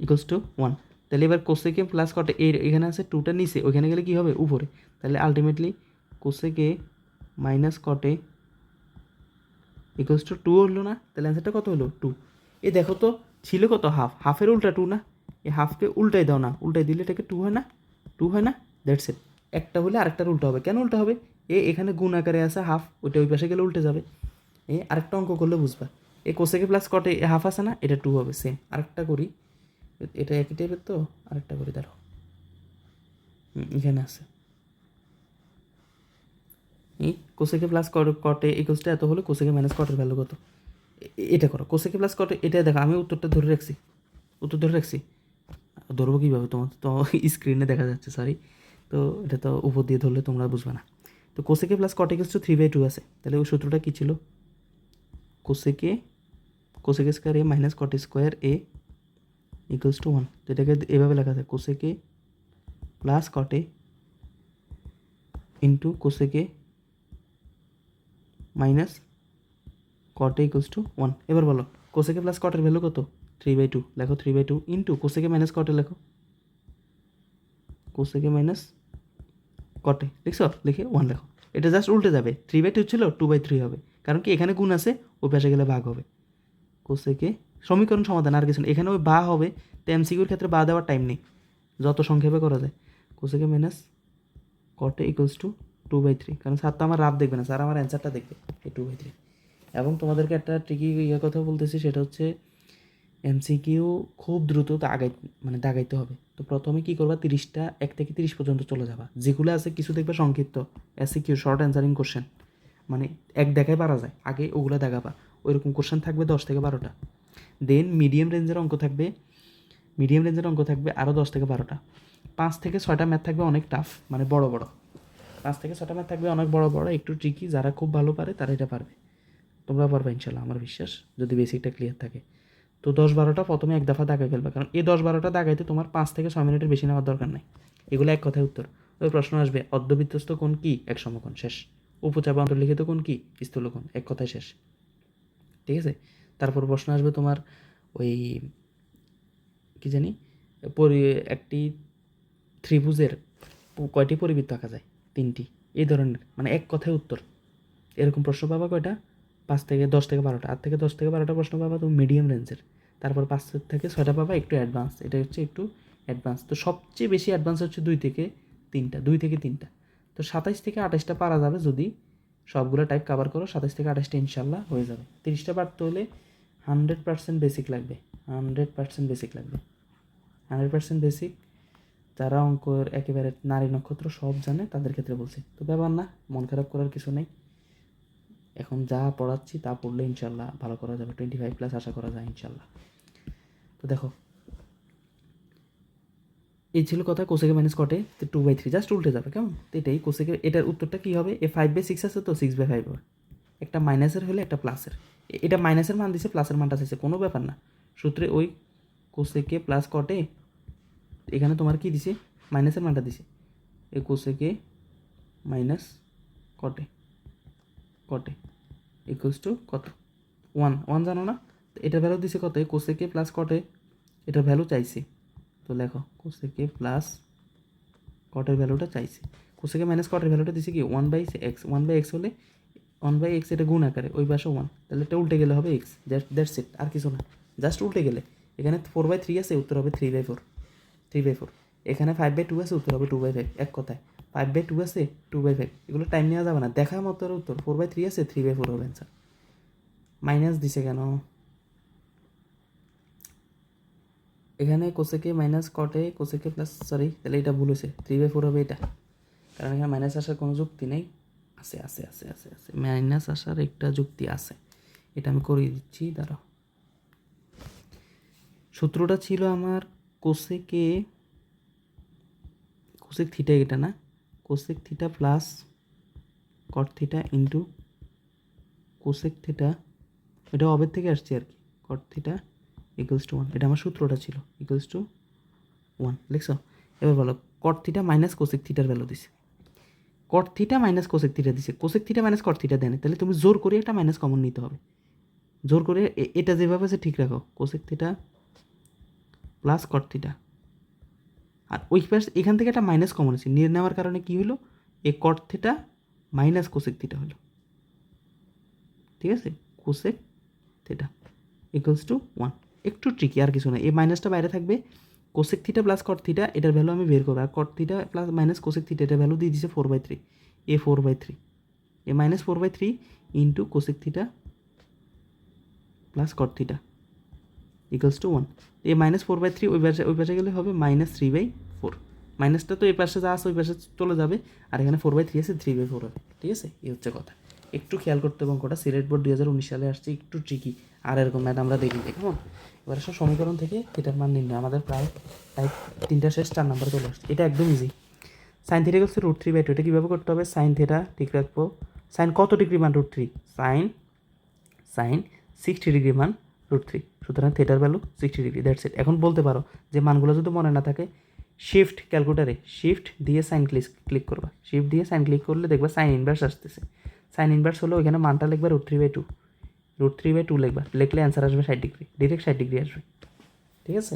ইকুয়ালস টু 1। তাহলে এবার কোসেকে প্লাস কটে, এখানে আছে 2টা নিচে, ওইখানে গেলে কী হবে উপরে, তাহলে আলটিমেটলি কোসেকে মাইনাস কটে ইকুয়ালস টু 2 হলো না, তাহলে অ্যান্সারটা কত হলো 2। এ দেখো তো ছিল কত, হাফ, হাফের উল্টা 2 না, এই হাফকে উল্টাই দাও না, উল্টাই দিলে এটাকে 2 হয় না, 2 হয় না, দ্যাটস ইট। একটা হলে আরেকটার উল্টা হবে, কেন উল্টা হবে, এখানে গুণ আকারে আছে হাফ, ওইটা ওই পাশে গেলে উল্টে যাবে। আরেকটা অঙ্ক করলে বুঝবা, কোসেকে প্লাস কটে হাফ আছে না, এটা 2 হবে, সেম। আরেকটা করি, এটা একই টাইপের তো, আরেকটা করি দাঁড়ো, এখানে আছে কোসেকে প্লাস কটে ইকুয়ালসটা এত হলে কোসেকে মাইনাস কটের ভ্যালু কত, এটা করো কোসেকে প্লাস কটে, এটা দেখো আমি উত্তরটা ধরে রাখছি, ধরবো কীভাবে, তোমার তো স্ক্রিনে দেখা যাচ্ছে, সরি, তো এটা তো উপর দিয়ে ধরলে তোমরা বুঝবে না। তো কোসেকে প্লাস কটে ইকুয়ালস টু 3/2 আছে, তাহলে ওই সূত্রটা কী ছিল, কোসেকে square A minus cot square A equals to 1। তো এটাকে এভাবে লেখা যায়, কোসেকে প্লাস কটে ইন্টু কোসেকে মাইনাস কট ইকুয়ালস টু 1। এবার বলো কোসেকে প্লাস কটের ভ্যালু কত? 3/2। লেখো 3/2 ইন্টু কোসেকে মাইনাস কটে লেখো, কোসেকে মাইনাস কটে লিখছো, লিখে 1 লেখো। এটা জাস্ট উল্টে যাবে, 3/2 ছিল 2/3 হবে, কারণ কি এখানে গুণ আছে, ওই পাশে গেলে ভাগ হবে। কোসেকে সমীকরণ সমাধান, আর কিছু না, এখানে ওই বা হবে, তো এমসিকিউর ক্ষেত্রে বা দেওয়ার টাইম নেই, যত সংক্ষেপে করা যায়। কোসেকে মাইনাস কটে ইকুয়ালস টু 2/3, কারণ স্যার তো আমার রাফ দেখবে না, স্যার আমার অ্যান্সারটা দেখবে, এই 2/3। এবং তোমাদেরকে একটা ট্রিকি কথা বলতেছি, সেটা হচ্ছে এমসিকিউ খুব দ্রুত দাগাইতে হবে। তো প্রথমে কী করবা, 30টা 1 থেকে 30 পর্যন্ত চলে যাবা, যেগুলো আছে কিছু দেখবে সংক্ষিপ্ত এসিকিউ শর্ট অ্যান্সারিং কোশ্চেন, মানে এক দেখায় পারা যায়, আগে ওগুলো দেখাবা। ওইরকম কোশ্চেন থাকবে 10 থেকে 12টা। দেন মিডিয়াম রেঞ্জের অঙ্ক থাকবে আরও 10 থেকে 12টা। 5 থেকে 6টা ম্যাথ থাকবে অনেক টাফ, মানে বড় বড়। 5 থেকে 6টা ম্যাথ থাকবে অনেক বড় বড়, একটু ট্রিকি। যারা খুব ভালো পারে তারা এটা পারবে, তোমরা পারবে ইনশাল্লাহ, আমার বিশ্বাস, যদি বেসিকটা ক্লিয়ার থাকে। তো 10-12টা প্রথমে এক দফা দাগাই ফেলবে, কারণ এই 10-12টা দাগাইতে তোমার 5 থেকে 6 মিনিটের বেশি নেওয়ার দরকার নেই। এগুলো এক কথায় উত্তর। ওই প্রশ্ন আসবে, অর্ধবৃত্তস্থ কোণ কি? এক সমকোণ, শেষ। উপচাপ অন্তর্লিখিত কোণ কি? স্থূলকোণ, এক কথায় শেষ। ঠিক আছে। তারপর প্রশ্ন আসবে তোমার ওই কি জানি, একটি ত্রিভুজের কয়টি পরিবৃত্ত আঁকা যায়? 3টি। এই ধরনের, মানে এক কথায় উত্তর। এরকম প্রশ্ন পাবা কয়টা? 5 থেকে 10 থেকে 12টা। আর থেকে 10 থেকে 12টা প্রশ্ন পাবা তুমি মিডিয়াম রেঞ্জের। তারপর 5 থেকে 6টা পাবা একটু অ্যাডভান্স, এটা হচ্ছে একটু অ্যাডভান্স। তো সবচেয়ে বেশি অ্যাডভান্স হচ্ছে 2 থেকে 3টা। তো 27 থেকে 28টা পারা যাবে যদি সবগুলো টাইপ কভার করো। 27 থেকে 28টা ইনশাল্লাহ হয়ে যাবে। 30টা পারতে হলে 100% বেসিক লাগবে, 100% বেসিক লাগবে, 100% বেসিক। যারা অঙ্কের একেবারে নারী নক্ষত্র সব জানে তাদের ক্ষেত্রে বলছি। তো ব্যাপার না, মন খারাপ করার কিছু নেই। এখন যা পড়াচ্ছি তা পড়লে ইনশাল্লাহ ভালো করা যাবে, 25+ আশা করা যায় ইনশাল্লাহ। তো দেখো, এই ছিল কথা কোসেকে মাইনাস কটে 2/3, জাস্ট উল্টে যাবে, কেমন? তো এটাই কোসেকে, এটার উত্তরটা কী হবে? 5/6 আছে তো 6/5 হবে, একটা মাইনাসের হলে একটা প্লাসের। এটা মাইনাসের মান দিছে, প্লাসের মানটা চাইছে, কোনো ব্যাপার না। সূত্রে ওই কোসেকে প্লাস কটে, এখানে তোমার কি দিছে? মাইনাসের মানটা দিছে। এই কোসেকে মাইনাস কটে ইকুয়ালস টু কত? 1 জানো না? তো এটার ভ্যালু দিছে কত? এই কোসেকে প্লাস কটে এটার ভ্যালু চাইছে। তো লেখো কোসেকে প্লাস কটের ভ্যালুটা চাইছে। কোসেকে মাইনাস কটের ভ্যালুটা দিছে কি? 1/x। 1/x হলে 1/x এটা গুণ আকারে, ওই পাশে 1, তাহলে এটা উল্টে গেলে হবে x। দ্যাটস ইট, আর কিছু না, জাস্ট উল্টে গেলে। এখানে 4/3 আছে, উত্তর হবে 3/4। এখানে 5/2 আছে, উত্তর হবে 2/5। এক কথায় 5/2 আছে, 2/5, এগুলো টাইম নেওয়া যাবে না, দেখার মতো উত্তর। 4/3 আছে, 3/4 হবে অ্যান্সার। মাইনাস দিছে কেন? এখানে কোসেকে মাইনাস কটে কোসেকে প্লাস, সরি, তাহলে এটা ভুল হয়েছে, 3/4 হবে এটা, কারণ এখানে মাইনাস আসার কোনো যুক্তি নেই। আছে মাইনাস আসার একটা যুক্তি আছে, এটা আমি করিয়ে দিচ্ছি, দাঁড়াও। সূত্রটা ছিল আমার কোসেক থিটা, এটা না, cosec theta plus cot theta into cosec theta, এটা অবের থেকে আসছে আর কি, কট থিটা ইকুয়ালস টু 1, এটা আমার সূত্রটা ছিল, ইকুয়ালস টু 1 লিখছো। এবার বলো, কট থিটা মাইনাস কোসেক থিটার ভ্যালু দিছে, cot theta minus cosec theta দিছে, cosec theta minus cot theta দেয় না, তাহলে তুমি জোর করে একটা মাইনাস কমন নিতে হবে, জোর করে এটা যেভাবে আছে ঠিক রাখো, cosec theta plus cot theta. আর ওই পাশে এখান থেকে একটা মাইনাস কমন আছে, নিয়ে নেওয়ার কারণে কী হলো? এ cot theta minus cosec theta হলো, ঠিক আছে? কোসেক থিটা ইকুয়ালস টু 1, একটু ট্রিকি, আর কিছু না। এই মাইনাসটা বাইরে থাকবে, cosec theta plus cot theta, এটার ভ্যালু আমি বের করবো। আর cot theta plus minus cosec theta, এটার ভ্যালু দিয়ে দিচ্ছে 4/3, এ 4/3, এ minus 4/3 into cosec theta plus cot theta equals to 1। এ মাইনাস 4/3 ওই পাশে গেলে হবে মাইনাস 3/4, মাইনাসটা তো এই পাশে যা আছে ওই পাশে চলে যাবে, আর এখানে 4/3 আছে, 3/4 হবে, ঠিক আছে? এই হচ্ছে কথা, একটু খেয়াল করতে হবে। অঙ্কটা সিলেট বোর্ড 2019 সালে আসছে, একটু ট্রিকি, আর এরকম ম্যাথ আমরা দেখি, কেমন? এবার সব সমীকরণ থেকে থিটার মান নির্ণয়, আমাদের প্রায় টাইপ 3টা শেষ, 4 নাম্বার চলে আসছে, এটা একদম ইজি। সাইন থিটা হচ্ছে √3/2, এটা কীভাবে করতে হবে? সাইন থিটা ঠিক রাখবো, সাইন কত ডিগ্রি মান? √3, সাইন 60 ডিগ্রি মান √3, সুতরাং থিটার ভ্যালু 60 ডিগ্রি, দ্যাটস ইট। এখন বলতে পারো যে মানগুলো যদি মনে না থাকে, শিফট ক্যালকুলেটারে শিফট দিয়ে সাইন ক্লিক করবা, শিফট দিয়ে সাইন ক্লিক করলে দেখবা সাইন ইনভার্স আসতেছে। সাইন ইনভার্স হলে ওইখানে মানটা লিখবা √3/2, √3/2 লিখবা, লিখলে অ্যান্সার আসবে 60°, ডিরেক্ট 60° আসবে। ঠিক আছে,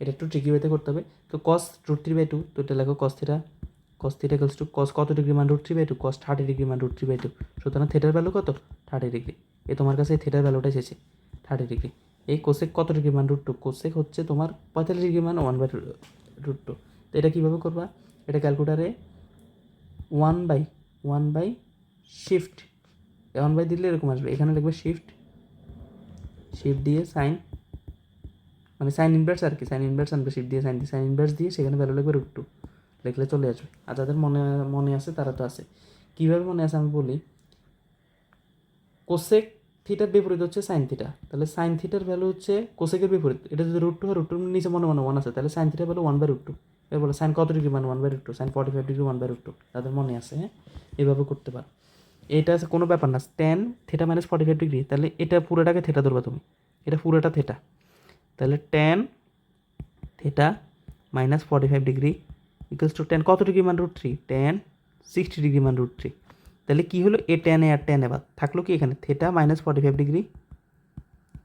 এটা একটু ট্রিকি ওয়েতে করতে হবে। তো cos √3/2, তো এটা লেখো cos theta equals two cos কত ডিগ্রি মান √3/2, cos 30° মান √3/2। সুতরাং থিটার ভ্যালু কত? 30°। এ তোমার কাছে থিটার ভ্যালুটা এসেছে 30°। এই কোসেক কত ডিগ্রি মান √2, কোসেক হচ্ছে তোমার 45° মান 1/√2। তো এটা কীভাবে করবা? এটা ক্যালকুলেটারে 1/1 শিফট 1 দিলে এরকম আসবে, এখানে লিখবে শিফট দিয়ে সাইন, মানে সাইন ইনভার্স আর কি, সাইন ইনভার্স আনবে, শিফট দিয়ে সাইন ইনভার্স দিয়ে সেখানে ভ্যালু লিখবে √2, লিখলে চলে আসবে। আর যাদের মনে আছে তারা তো আছে। কীভাবে মনে আছে আমি বলি, কোসেক থিটার বিপরীত হচ্ছে সাইন থিটা, তাহলে সাইন থিটার ভ্যালু হচ্ছে কোসেকের বিপরীত। এটা যদি √2 হয়, √2 নিচে মনে 1 আছে, তাহলে সাইন থিটার ভ্যালু 1/√2। এবার বলো সাইন কত ডিগ্রি মান 1/√2, সাইন 45° 1/√2। তাদের মনে আছে? হ্যাঁ, এভাবে করতে পারো। এটা আছে কোনো ব্যাপার না, tan থিটা মাইনাস 45°, তাহলে এটা পুরোটাকে থিটা ধরবা তুমি, এটা পুরোটা থিটা, তাহলে tan theta minus 45° equals to tan কত ডিগ্রি মান √3, tan 60° মান √3। তাহলে কী হলো, এ tan এ আর tan এ বাদ থাকলো কি এখানে থিটা মাইনাস 45°,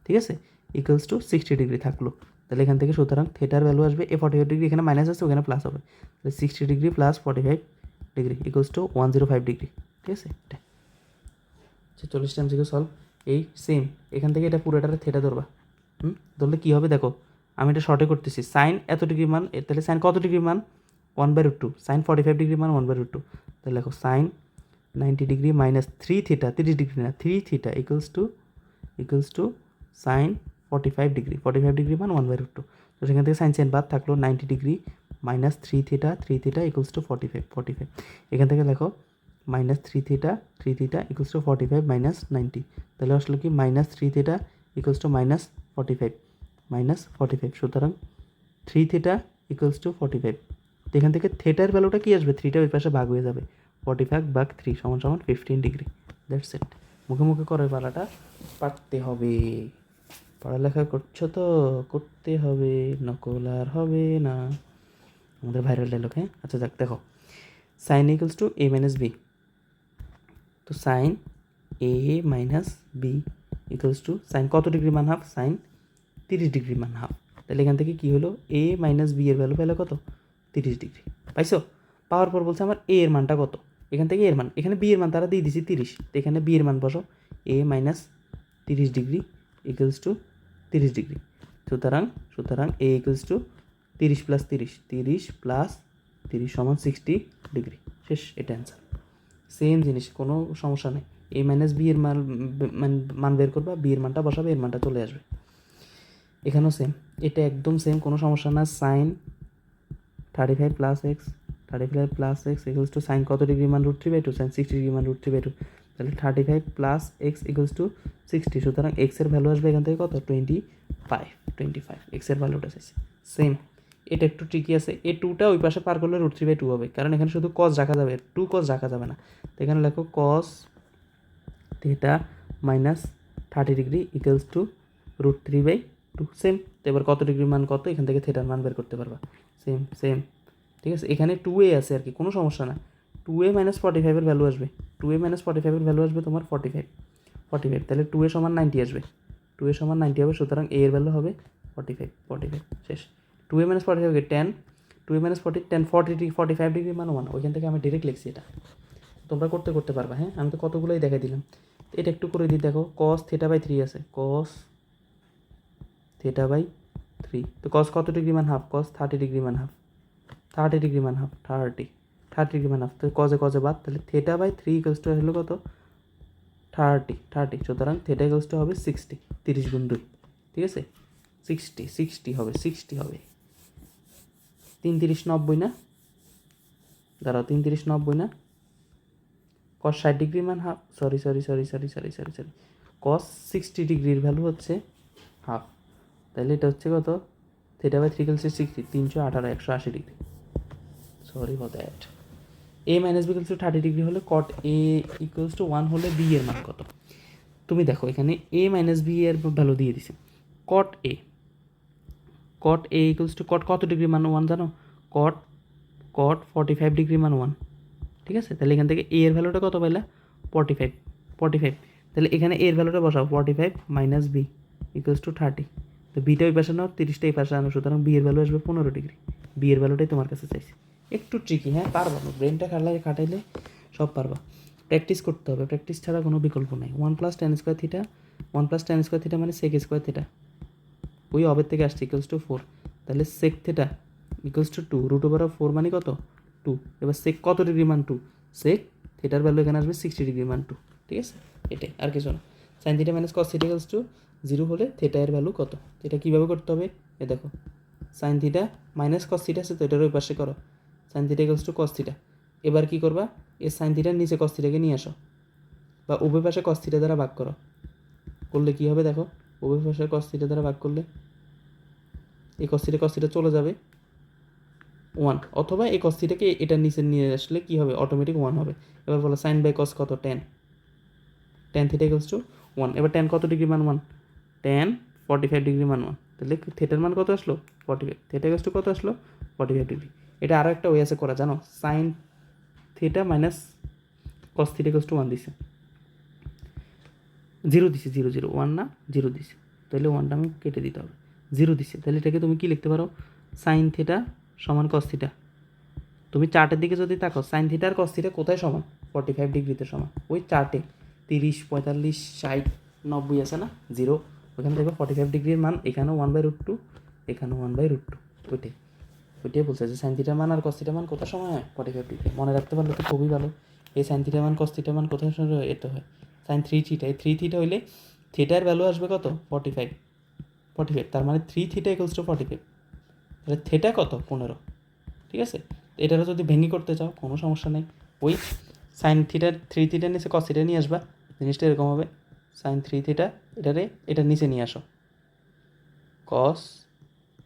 ঠিক আছে, ইকুয়ালস টু 60° থাকলো। তাহলে এখান থেকে সুতরাং থিটার ভ্যালু আসবে, এ 45° এখানে মাইনাস আছে, ওখানে প্লাস হবে, তাহলে 60° প্লাস 45° ইকুয়ালস টু 105°। ঠিক আছে, এটা 40টা এমসিকিউ সলভ। এই সেম এখান থেকে এটা পুরোটারে থিটা ধরবা, ধরলে কী হবে দেখো, আমি এটা শর্টে করতেছি, সাইন এত ডিগ্রি মান, তাহলে সাইন কত ডিগ্রি মান 1/√2, সাইন 45° মান 1/√2, তাহলে দেখো সাইন 90° মাইনাস 3 থিটা, 30° না 3 থিটা ইকুয়ালস টু সাইন 45° মান 1/√2। তো সেখান থেকে সাইন বাদ থাকলো 90° মাইনাস 3 থিটা ইকুয়ালস টু 45। এখান থেকে লেখো minus 3 theta equals to 45 minus 90, তাহলে আসলে কি minus 3 theta equals two minus 45। সুতরাং 3 থিটা ইকুয়ালস টু 45। তো এখান থেকে থিটার ভ্যালুটা কি আসবে, 3টা ওই পাশে ভাগ হয়ে যাবে, 45 ভাগ 3 সমান 15°। That's it. মুখে মুখে করে পালাটা পারতে হবে। পড়ালেখা করছো তো করতে হবে, নকল আর হবে না। আমাদের ভাইরাল ডায়লগ। হ্যাঁ, আচ্ছা যাক, দেখো sine equals to a minus B, তো sine a minus B equals to sine কত ডিগ্রি মান হাফ, সাইন 30° মান হাফ। তাহলে এখান থেকে কী হলো, a মাইনাস বি এর ভ্যালু পেলে কত, 30°। পাইছো? পাওয়ার পর বলছে আমার a এর মানটা কত, এখান থেকে এর মান, এখানে b এর মান তারা দিয়ে দিছি 30, তো এখানে b এর মান বসো, a মাইনাস 30° ইকুয়ালস টু 30°। সুতরাং a equals to 30 plus 30 plus 30 সমান 60°। শেষ, এটা অ্যান্সার। সেম জিনিস, কোনো সমস্যা নেই। a মাইনাস বি এর মান বের করবা, বি এর মানটা বসাবে, এর মানটা চলে আসবে। এখানেও সেম, এটা একদম সেম, কোনো সমস্যা না। Sine 35 plus X equals to sine কত ডিগ্রি মান √3/2, সাইন 60° মান √3/2, তাহলে 35 প্লাস এক্স ইকুয়ালস টু 60। সুতরাং এক্সের ভ্যালু আসবে এখান থেকে কত, 25। এক্সের ভ্যালুটা চাইছে। সেম, এটা একটু ট্রিকি আছে, এই 2টা ওই পাশে পার করলে √3/2 হবে, কারণ এখানে শুধু কস রাখা যাবে, 2 cos রাখা যাবে না। তো এখানে লেখো cos theta minus 30° equals to √3/2। Same. তো এবার কত ডিগ্রি মান কত, এখান থেকে থিটার মান বের করতে পারবা। সেম, ঠিক আছে। এখানে 2a আছে আর কি, কোনো সমস্যা না। 2a মাইনাস 45 এর ভ্যালু আসবে, 2a মাইনাস 45 এর ভ্যালু আসবে তোমার 45, তাহলে 2a সমান 90 আসবে, 2a সমান 90 হবে। সুতরাং a এর ভ্যালু হবে 45। শেষ। 2a মাইনাস 45 10, 2a মাইনাস 45° মান 1, ওইখান থেকে আমি ডিরেক্ট লিখছি। এটা তোমরা করতে পারবা। হ্যাঁ, আমি তো কতগুলোই দেখাই দিলাম। এটা একটু করে দিই, দেখো cos θ/3 আছে, cos θ/3, তো cos কত ডিগ্রি মান হাফ, cos 30° মান হাফ, 30° মান হাফ, 30° মান হাফ, তো কজে বাদ, তাহলে θ/3 ইকুয়ালস টু হলো কত, 30। সুতরাং থিটা ইকুয়ালস টু হবে 60, 30 গুণ 2, ঠিক আছে, 60 হবে, 3 30 90 না, দাঁড়াও, 3 30 90 না, cos 60° মান হাফ, সরি, cos 60°-র ভ্যালু হচ্ছে হাফ, তাহলে এটা হচ্ছে কত, θ/3 equals to 60, 318, 180°। Sorry for that. a minus B equals to 30° হলে cot a ইকুয়ালস টু 1 হলে b এর মান কত। তুমি দেখো এখানে a মাইনাস বি এর ভ্যালু দিয়ে দিছে, cot a equals to cot কত ডিগ্রি মান 1 জানো, cot 45° মান 1, ঠিক আছে। তাহলে এখান থেকে a এর ভ্যালুটা কত পাইলা, 45। তাহলে এখানে এর ভ্যালুটা বসাও 45 মাইনাস বি ইকুয়ালস টু 30। তো বিটা ওই পাশে নাও, 30টা এই পাশে আনো, সুতরাং বি এর ভ্যালু আসবে 15 ডিগ্রি। বি এর ভ্যালুটাই তোমার কাছে চাইছি। একটু ট্রিকি, হ্যাঁ পারবা না, ব্রেনটা খাটাইলে সব পারবা। প্র্যাকটিস করতে হবে, প্র্যাকটিস ছাড়া কোনো বিকল্প নাই। 1 + tan square theta, 1 + tan square theta মানে সেক স্কোয়ার থিটা, ওই অবের থেকে আসছে ইকুয়ালস টু 4। তাহলে সেক থিটা ইকুয়ালস টু 2, √4 মানে কত 2। এবার সেক কত ডিগ্রি মান 2, সেক থিটার ভ্যালু এখানে আসবে 60 ডিগ্রি মান 2, ঠিক আছে। এটাই, আর কিছু না। Sine theta minus cos theta equals two 0 হলে থিটা এর ভ্যালু কত, এটা কীভাবে করতে হবে, এ দেখো sine theta minus cos theta আছে তো এটার ওই পাশে করো, sine theta equals to cos theta. এবার কী করবা, এই সাইন থিটার নিচে কস থিটাকে নিয়ে আসো, বা উভয় পাশে কস থিটা দ্বারা ভাগ করো। করলে কী হবে দেখো, উভয় পাশে কস থিটা দ্বারা ভাগ করলে এই কস থিটা চলে যাবে 1, অথবা এই কস থিটাকে এটার নিচে নিয়ে আসলে কী হবে, অটোমেটিক 1 হবে। এবার বলো সাইন বাই কস কত, 10, tan থিটা ইকুয়ালস টু 1। এবার tan কত ডিগ্রি মান 1, tan 45 ডিগ্রি মান 1। তাহলে থিটার মান কত আসলো 45, থিটা ইকুয়ালস টু কত আসলো 45 ডিগ্রি। এটা আরও একটা ওয়ে আছে করা, জানো, sign theta minus cos theta equals to 1 দিছে, 0 দিছে, 0 0 1 না 0 দিছে, তাহলে 1টা আমি কেটে দিতে হবে, 0 দিছে। তাহলে এটাকে তুমি কি লিখতে পারো, সাইন থিটা সমান কস থিটা। তুমি চার্টের দিকে যদি তাকো, সাইন থিটা আর কস থিটা কোথায় সমান, 45 ডিগ্রিতে সমান। ওই চার্টে 30, 45, 60, 90 আছে না 0, ওইখানে দেখবে 45 ডিগ্রির মান এখানেও 1/√2, এখানেও 1/√2। ওইটাই বলছে যে সাইন থিটার মান আর কস থিটার মান কোথায় সময় হয়, 45 ডিগ্রি। মনে রাখতে পারলে তো খুবই ভালো। এই সাইন থিটার মান কস থিটার মান কোথায় সময় হয়, এটা হয় সাইন 3 থিটা। এই 3 থিটা হইলে থিটার ভ্যালু আসবে কত 45, তার মানে 3 থিটা ইকুয়ালস টু 45। তাহলে থিটা কত 15, ঠিক আছে। এটারও যদি ভেঙে করতে চাও কোনো সমস্যা নেই, ওই সাইন থিটার 3 থিটার নিচে কস থিটা নিয়ে আসবা, জিনিসটা এরকম হবে, সাইন 3 থিটা এটার নিচে নিয়ে আসো, কস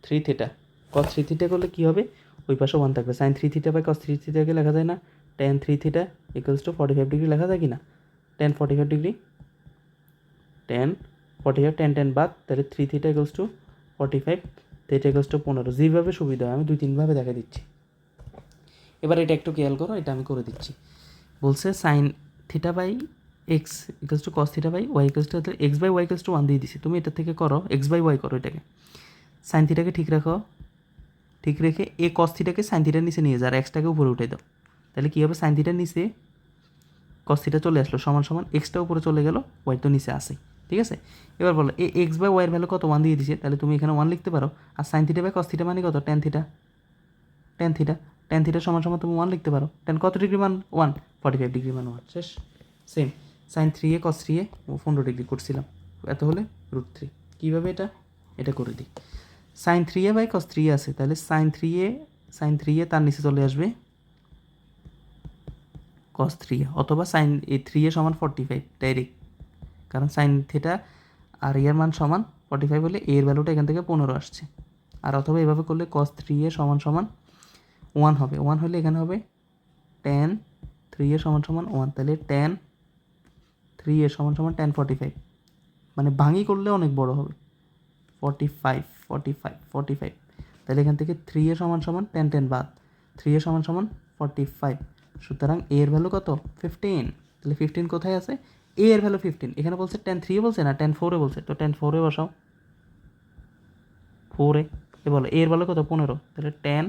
3 থিটা, কস 3 থিটা করলে কী হবে, ওই পাশে 1 থাকবে। সাইন 3 থিটা বাই কস 3 থিটাকে লেখা যায় না, tan 3 theta equals to 45 degree লেখা যায় কি না, tan 45 ডিগ্রি, tan 45, tan বাদ, তাহলে 3 theta equals to 45, theta equals two 15। যেভাবে সুবিধা হয়, আমি 2-3ভাবে দেখা দিচ্ছি। এবার এটা একটু খেয়াল করো, এটা আমি করে দিচ্ছি। বলছে sine theta by X equals to cos theta by Y equals to, X by Y equals to 1 দিয়ে দিছি। তুমি এটা থেকে করো, এক্স বাই ওয়াই করো এটাকে, সাইন থিটাকে ঠিক রাখো, ঠিক রেখে এ কস থিটাকে সাইন থিটার নিচে নিয়ে যা, আর এক্সটাকে উপরে উঠে দাও। তাহলে কী হবে, সাইন থিটার নিচে কস থিটা চলে আসলো, সমান সমান এক্সটা উপরে চলে গেল, ওয়াই তো নিচে আসে, ঠিক আছে। এবার বলো এ এক্স বাই ওয়াইয়ের ভ্যালু কত 1 দিয়ে দিছে, তাহলে তুমি এখানে 1 লিখতে পারো। আর sine theta by cos theta মানে কত, tan থিটা, tan থিটা সমান সমান তুমি 1 লিখতে পারো। tan কত ডিগ্রি মান 1, 45 ডিগ্রি মান 1, শেষ। Same sign 3a cos 3a 15 degree করছিলাম, এত হলে √3। কীভাবে এটা করে দিই, sign 3a by cos 3a আছে, তাহলে সাইন 3a তার নিচে চলে আসবে cos 3a, অথবা সাইন 3a সমান 45 ডাইরেক্ট, কারণ সাইন থিটা আর এর মান সমান 45 হলে এর ভ্যালুটা এখান থেকে 15 আসছে। আর অথবা এভাবে করলে cos 3a সমান সমান 1 হবে, 1 হলে এখানে হবে tan 3a সমান সমান 1, তাহলে tan 3a সমান সমান tan 45, মানে ভাঙি করলে অনেক বড় হবে, 45, তাহলে এখান থেকে 3a সমান সমান tan বাদ, 3a সমান সমান 45, সুতরাং a এর ভ্যালু কত 15। তাহলে 15 কোথায় আছে, a এর ভ্যালু 15, এখানে বলছে tan 3 বলছে না tan 4 বলছে, তো tan 4 বসাও, 4 এ বলো a এর ভ্যালু কত 15, তাহলে tan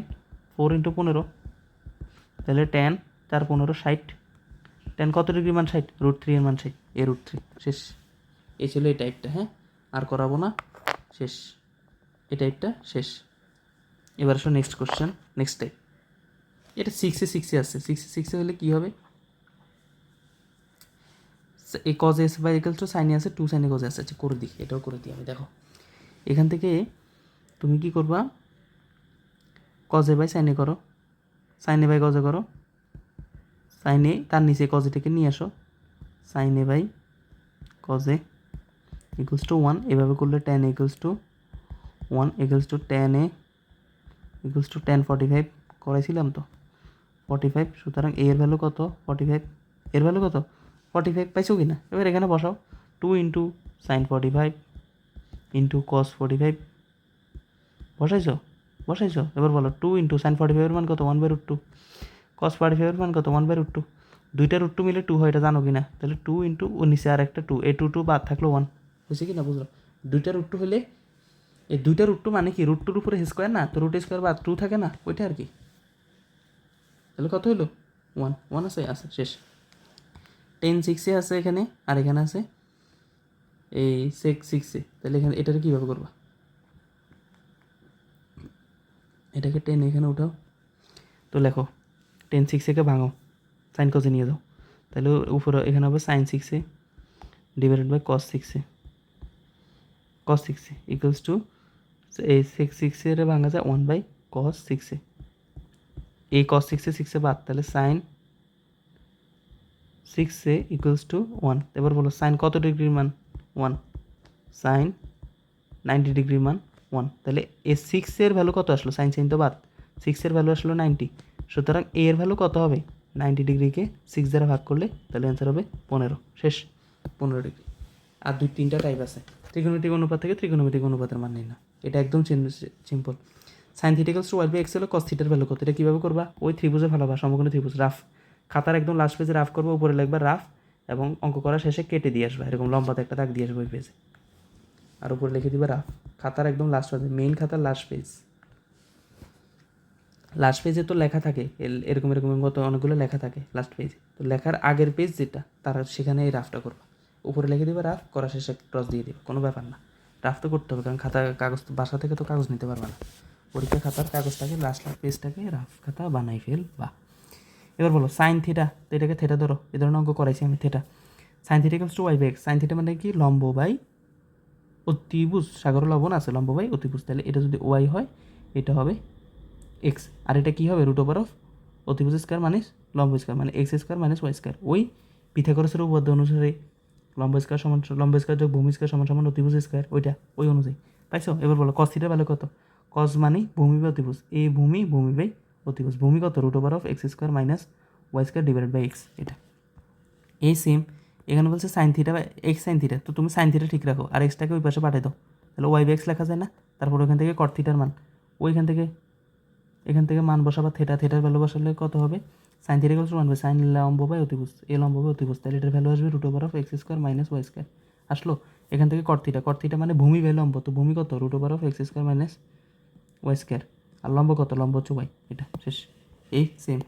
4 × 15, তাহলে tan 4 15 60, tan কত ডিগ্রি মান 60, √3 এর মান 60, এ √3, শেষ। এই ছিল এই টাইপটা, হ্যাঁ আর করাবো না, শেষ, এই টাইপটা শেষ। এবার আসো নেক্সট কোশ্চেন, নেক্সট টাইপ। এটা 6 আসছে, 6 হলে কী হবে, এই cosec by equals to সাইনে আছে 2 সাইনে কজে আছে। আচ্ছা করে দিই, এটাও করে দিই আমি, দেখো এখান থেকে তুমি কি করবা, কজে বাই সাইনে করো, সাইনে বাই কজে করো, সাইনে তার নিচে কজেটাকে নিয়ে আসো, সাইনে বাই কজে ইকুয়ালস টু 1, এভাবে করলে tan equals to 1 equals to tan a equals to tan 45 করাইছিলাম তো 45, সুতরাং a এর ভ্যালু কত 45, এর ভ্যালু কত 45 পাইছো কি না। এবার এখানে বসাও 2 × sin 45 × cos 45, বসাইছো। এবার বলো 2 × sin 45 এর মান কত 1/√2, cos 45 এর মান কত 1/√2, দুইটা রুট টু মিলে 2 হয়, এটা জানো কি না? তাহলে 2 ইন্টু ও নিচে আর একটা 2, এই 2 বাদ থাকলো 1, হয়েছে কি না? বুঝলো? দুইটা রুট টু হলে এই দুইটা রুট টু মানে কি? রুট টুর উপরে স্কোয়ার না, তো রুট স্কোয়ার বাদ 2 থাকে না, ওইটা আর কি। তাহলে কত হলো? 1 আছে, শেষ। 10 6-এ আছে এখানে, আর এখানে আছে এই 6-6-এ। তাহলে এখানে এটাকে কীভাবে করবা? এটাকে 10 এখানে উঠাও, তো লেখো 10 6-একে ভাঙো, সাইন কজে নিয়ে যাও, তাহলে উপরে এখানে হবে সাইন 6-এ ডিভাইডেড বাই কস 6-এ, কস 6-এ ইকুয়ালস টু এই 6-6-এর ভাঙা যায় 1 বাই কস 6-এ, এই কস 6-এ বাদ, তাহলে সাইন 6-এ ইকুয়ালস টু 1। এবার বলো সাইন কত ডিগ্রির মান? 1। সাইন 90 ডিগ্রির মান 1। তাহলে এ 6-এর ভ্যালু কত আসলো? সাইন সাইন তো বাদ, 6-এর ভ্যালু আসলো 90। সুতরাং এ এর ভ্যালু কত হবে? 90 ডিগ্রিকে 6 দ্বারা ভাগ করলে তাহলে অ্যান্সার হবে 15, শেষ। 15 ডিগ্রি। আর 2-3টা টাইপ আছে, ত্রিকোণমিতিক অনুপাত থেকে ত্রিকোণমিতিক অনুপাতের মান নিই না, এটা একদম simple. Sine theta equals to Y by X হলো কস থিটার ভ্যালু কত? এটা কীভাবে করবা? ওই ত্রিভুজে ভালোবা, সমকোণী ত্রিভুজ রাফ, খাতার একদম লাস্ট পেজে রাফ করবো, উপরে লিখবা রাফ, এবং অঙ্ক করার শেষে কেটে দিয়ে আসবা, এরকম লম্বাতে একটা দাগ দিয়ে আসবো ওই পেজে, আর উপরে লিখে দিবা রাফ। খাতার একদম লাস্ট পেজে, মেইন খাতার লাস্ট পেজ, লাস্ট পেজে তো লেখা থাকে এরকম এরকম কত অনেকগুলো লেখা থাকে লাস্ট পেজে, তো লেখার আগের পেজ যেটা তারা সেখানে এই রাফটা করবা, উপরে লিখে দিবা রাফ, করা শেষে ক্রস দিয়ে দিবা, কোনো ব্যাপার না। রাফ তো করতে হবে, কারণ খাতা কাগজ বাসা থেকে তো কাগজ নিতে পারবে না, পরীক্ষা খাতার কাগজটাকে লাস্ট পেজটাকে রাফ খাতা বানাই ফেলবা। এবার বলো সাইন থিটা, তো এটাকে থেটা ধরো, এ ধরনের অঙ্ক করাইছি আমি থেটা। Sine theta equals to Y by X, sine theta মানে কি? লম্ব বাই অতিভুজ, সাগর লবণ আছে, লম্ব বাই অতিভুজ, তাহলে এটা যদি ওয়াই হয় এটা হবে এক্স, আর এটা কী হবে? রুট ওভার অফ অতিভুজ স্কোয়ার মানে লম্ব স্কোয়ার, মানে X square minus Y square. ওই পিথাগোরাসের উপপাদ্য অনুসারে লম্ব স্কোয়ার সমান লম্ব স্কোয়ার যোগ ভূমি স্কোয়ার সমান সমান অতিভুজ স্কোয়ার, ওইটা ওই অনুযায়ী পাইছো? এবার বলো কস থিটার ভ্যালু কত? কস মানে ভূমি বাই অতিভুজ, এই ভূমি বাই অতিভুজ, ভূমি কত? Root over of X square minus Y square divided by X, এটা। এই সেম এখানে বলছে সাইন থিটা বা এক্স সাইন থিটা, তো তুমি সাইন থিটা ঠিক রাখো আর এক্সটাকে ওই পাশে পাঠিয়ে দাও, তাহলে ওয়াই বাই এক্স লেখা যায় না? তারপর ওইখান থেকে কট থিটার মান, ওইখান থেকে এখান থেকে মান বসাবা, থেটার ভ্যালু বসালে কত হবে? Sine theta equals to 1 by sine লম্ব বাই অতিভুজ, এ লম্ব বাই অতিভুজ, তাহলে এটার ভ্যালু আসবে root over of X square minus Y square, আসলো। এখান থেকে কট থিটা মানে ভূমি বাই লম্ব, তো ভূমি কত? Root over of X square minus Y square, আর লম্ব কত? লম্ব হচ্ছে ওয়াই, এটা শেষ। এই সেম,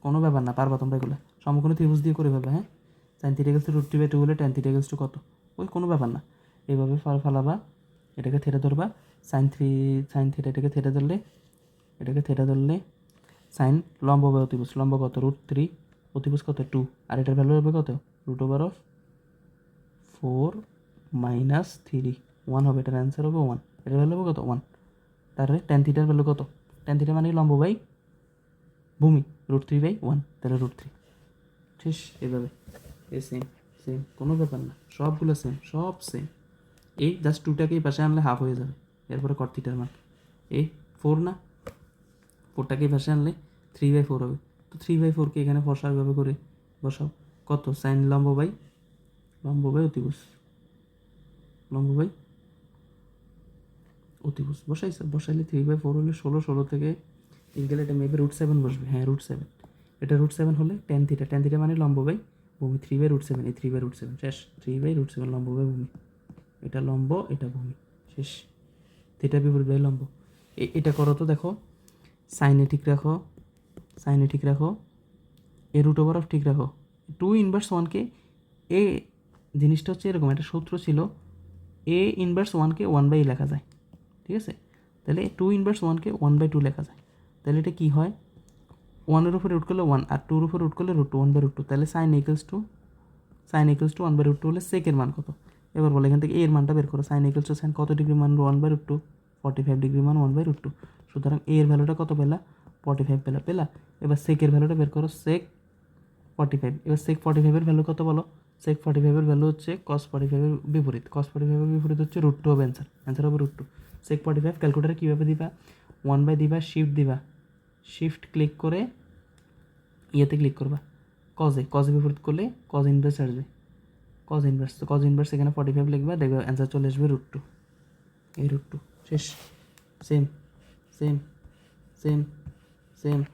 কোনো ব্যাপার না, পারবা তোমরা এগুলো, সমকোণী ত্রিভুজ দিয়ে করে ফেলবে। হ্যাঁ, sine theta equals to root 3/2 হলে ট্যান থিটা ইকুয়ালস টু কত? ওই কোনো ব্যাপার না, এইভাবে ফালাবা, এটাকে থেটা ধরবা, সাইন থিটা, এটাকে থেটা ধরলে সাইন লম্ব বাই অতিভুজ, লম্ব কত? রুট 3, অতিভুজ কত? 2, আর এটার ভ্যালু হবে কত? রুট ওভার অফ 4 মাইনাস 3, 1 হবে, এটার অ্যান্সার হবে 1, এটার ভ্যালু হবে কত? 1। তাহলে ট্যান থিটার ভ্যালু কত? ট্যান থিটা মানে লম্ব বাই ভূমি, রুট 3/1, তাহলে রুট 3, শেষ। এভাবে এ সেম কোনো ব্যাপার না, সবগুলো সেম, সব সেম। এই জাস্ট 2টাকে এই পাশে আনলে হাফ হয়ে যাবে, এরপরে কট থিটার মান এই 4 না, 4টাকে এই পাশে আনলে 3/4 হবে, তো 3/4কে এখানে বসাও, এভাবে করে বসাও, কত? সাইন লম্ব বাই অতিভুজ, লম্ব বাই অতিভুজ বসাইলে 3/4 হলে 16 থেকে গেলে এটা মেবি রুট 7 বসবে, হ্যাঁ রুট 7, এটা রুট 7 হলে ট্যান থিটা মানে লম্ব বাই ভূমি, 3/7, এই 3/7 শেষ, 3/7 লম্ব বাই ভূমি, এটা লম্ব এটা ভূমি, শেষ। থিটা বিপরীত বাই লম্ব, এটা করো তো, দেখো সাইনে ঠিক রাখো, এ রুট ওভার অফ ঠিক রাখো, 2/1কে এ জিনিসটা হচ্ছে এরকম, একটা সূত্র ছিল, A−1কে 1/e লেখা যায়, ঠিক আছে? তাহলে 2/1কে 1/2 লেখা যায়, তাহলে এটা কী হয়? 1-এর উপরে রুট করলে 1, আর 2-র উপরে রুট করলে √2, 1/√2, তাহলে সাইন ইকুয়ালস টু 1/√2 হলে সেকের মান কত? এবার বলে এখান থেকে এর মানটা বের করো, সাইন ইকুয়ালস টু সাইন কত ডিগ্রি মান? 1/√2, 45 ডিগ্রি মান 1/√2, সুতরাং এর ভ্যালুটা কত পেলা? 45 পেলা। এবার সেকের ভ্যালুটা বের করো, সেক 45, এবার সেক 45-এর ভ্যালু কত বলো? সেক 45-এর ভ্যালু হচ্ছে কস 45-এর বিপরীত, কস 45-এর বিপরীত হচ্ছে √2 হবে অ্যান্সার হবে √2। সেক 45 ক্যালকুলেটারে কীভাবে দিবা? 1/, দিবা, শিফট ক্লিক করে ইয়েতে ক্লিক করবা, কজে বিপরীত করলে কজ ইনভার্স আসবে, কজ ইনভার্স এখানে 45 লিখবা, দেখবে অ্যান্সার চলে আসবে √2, এই √2, শেষ। সেম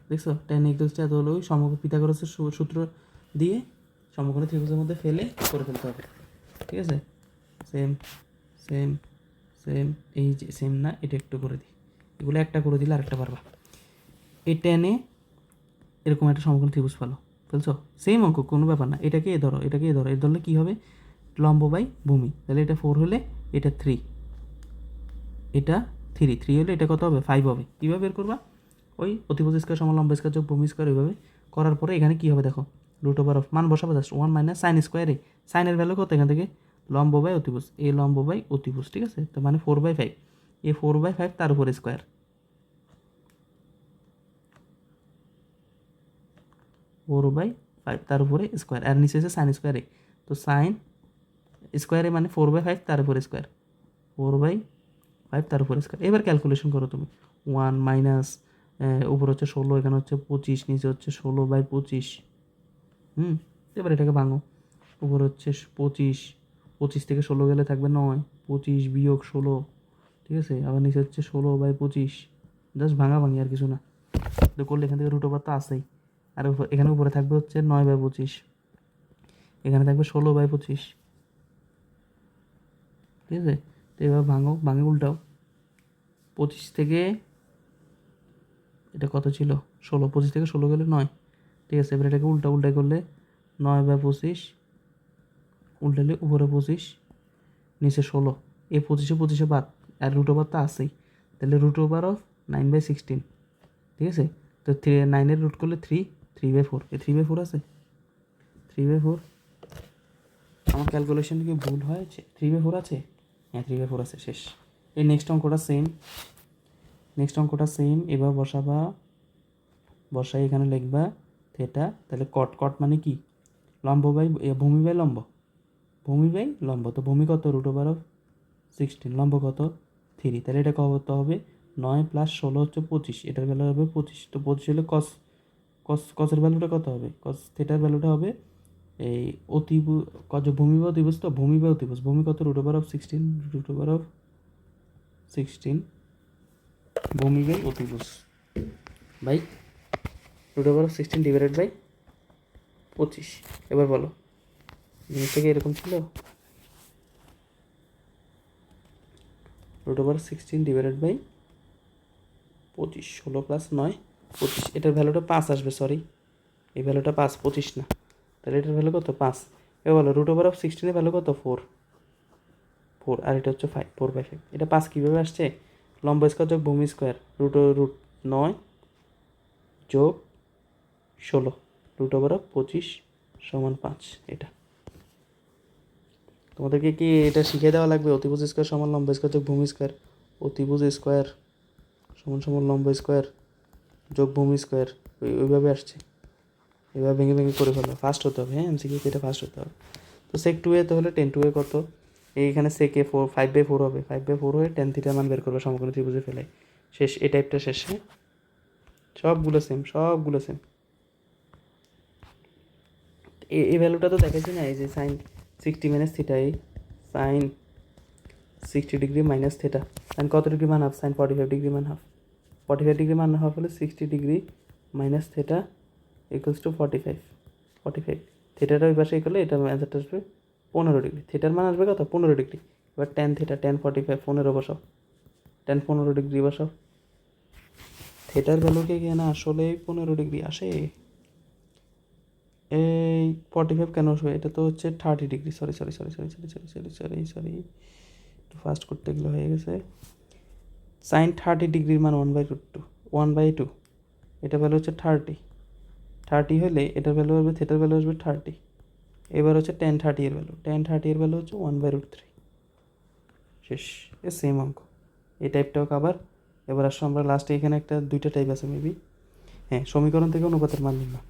দেখছো, tan ইকুয়ালস টু এত হলো ওই পিথাগোরাসের সূত্র দিয়ে সমকোণী ত্রিভুজের মধ্যে ফেলে করে ফেলতে হবে, ঠিক আছে? সেম সেম সেম, এই যে সেম না, এটা একটু করে দিই, এগুলো একটা করে দিলে আরেকটা পারবা। এই টেনে এরকম একটা সমকোণী ত্রিভুজ ফেলছো, সেম অঙ্ক, কোনো ব্যাপার না। এটাকে এ ধরো, এটাকে এ ধরো, এর ধরলে কী হবে? লম্ব বাই ভূমি, তাহলে এটা 4 হলে এটা 3, এটা 3 হলে এটা কত হবে? 5 হবে। কীভাবে বের করবা? ওই অতিভুজ স্কোয়ার সমান লম্ব স্কোয়ার যোগ ভূমি স্কোয়ার, ওইভাবে করার পরে এখানে কী হবে দেখো, √, মান বসাবো জাস্ট 1 মাইনাস সাইন স্কোয়ারে, সাইনের ভ্যালু কত এখান থেকে? লম্ব বাই অতিভুজ, এ লম্ব বাই অতিভুজ, ঠিক আছে? তো মানে 4/5, এ 4/5 তার উপরে স্কোয়ার, 4/5 তার উপরে স্কোয়ার, আর নিচে হচ্ছে সাইন স্কোয়ারে, তো সাইন স্কোয়ারে মানে 4/5 তার উপরে স্কোয়ার, 4/5 তার উপরে স্কোয়ার। এবার ক্যালকুলেশন করো তুমি, 1 মাইনাস উপর হচ্ছে 16, এখানে হচ্ছে 25, নিচে হচ্ছে 16/25। এবার এটাকে ভাঙো, উপর হচ্ছে 25, 25 থেকে 16 গেলে থাকবে 9, 25 বিয়োগ 16, ঠিক আছে? আবার নিচে হচ্ছে 16/25, জাস্ট ভাঙাভাঙি আর কিছু না। তো করলে এখান থেকে √, তো আসেই, আর এখানে উপরে থাকবে হচ্ছে 9/25, এখানে থাকবে 16/25, ঠিক আছে? তো এবার ভাঙে উল্টাও, 25 থেকে এটা কত ছিল? 16, 25 থেকে 16 গেলে 9, ঠিক আছে? এবার এটাকে উল্টাই করলে 9/25, উল্টালে উপরে 25, নিচে 16, এই 25 বাদ, আর √, তো আসেই, তাহলে √9/16, ঠিক আছে? তো 9-এর রুট করলে 3/4, এই 3/4 আছে, 3/4, আমার ক্যালকুলেশন কি ভুল হয়েছে? 3/4 আছে, হ্যাঁ 3/4 আছে, শেষ। এই নেক্সট অঙ্কটা সেম, এবার বসাই এখানে লিখবা থেটা, তাহলে কট মানে কি? লম্ব বাই ভূমি বাই লম্ব, তো ভূমি কত? √16, লম্ব কত? 3, তাহলে এটা কত হবে? 9 + 16 হচ্ছে 25, এটার ভ্যালু হবে 25, তো 25 হলে কসের ভ্যালুটা কত হবে? কস থেটার ভ্যালুটা হবে এই ভূমি বা অতিভুজ, তো ভূমি বা অতিভুজ, ভূমি কত? √16 ভূমি বাই অতিভুজ বাই √16 ডিভাইডেড বাই 25। এবার বলো, জিনিসটা কি এরকম ছিল? √16 ডিভাইডেড বাই 25, 16 + 9 25, এটার ভ্যালুটা 5 আসবে, সরি এই ভ্যালুটা 5, 25 না, তাহলে এটার ভ্যালু কত? 5। এবার বলো √16 এর ভ্যালু কত? 4, আর এটা হচ্ছে 5, 4/5। এটা 5 কীভাবে আসছে? লম্ব স্কোয়ার যোগ ভূমি স্কোয়ার, √9 যোগ 16, √25 সমান 5। এটা তোমাদেরকে কি এটা শিখিয়ে দেওয়া লাগবে? অতিভুজ স্কোয়ার সমান লম্ব স্কোয়ার যোগ ভূমি স্কোয়ার, অতিভুজ স্কোয়ার সমান লম্ব স্কোয়ার যোগ ভূমি স্কোয়ার, ওইভাবে আসছে। এবার ভেঙে করে ফেলো, ফাস্ট হতে হবে, হ্যাঁ এমসিকিউতে এটা ফাস্ট হতে হবে। তো sec 2a তো হলে tan 2a কত? এইখানে sec a 5/4 হবে, 5/4 হয়ে tan θ মান বের করবে সমকোণী ত্রিভুজে ফেলে, শেষ। এই টাইপটা শেষ, হ্যাঁ সবগুলো সেম। এই ভ্যালুটা তো দেখাচ্ছি না, এই যে সাইন 60 - θ, এই sine 60 degree minus theta, sine কত ডিগ্রি মান হাফ? সাইন 45 ডিগ্রি মান হাফ, 45 ডিগ্রি মান হাফ হলে 60 degree minus theta equals to 45, থেটাটা ওই পাশে করলে এটা অ্যান্সারটা আসবে 15 ডিগ্রি, থেটার মান আসবে কত? 15 ডিগ্রি। এবার tan θ, tan 45, 15 বসাও, tan 15 ডিগ্রি বসাও, থেটার ভ্যালুকে এখানে আসলে 15 ডিগ্রি আসে। এই 45 কেন আসবে? এটা তো হচ্ছে 30 ডিগ্রি, সরি, একটু ফাস্ট করতে গেলে হয়ে গেছে। সাইন 30 ডিগ্রির মান 1/2, এটা ভ্যালু হচ্ছে 30 হলে এটার ভ্যালু আসবে, থেটার ভ্যালু আসবে 30। এবার হচ্ছে tan 30 এর ভ্যালু হচ্ছে 1/√3, শেষ। সেম অঙ্ক, এই টাইপটাও আবার। এবার আসো আমরা লাস্টে, এখানে একটা দুইটা টাইপ আছে মেবি, হ্যাঁ সমীকরণ থেকে অনুপাতের মান নিলাম,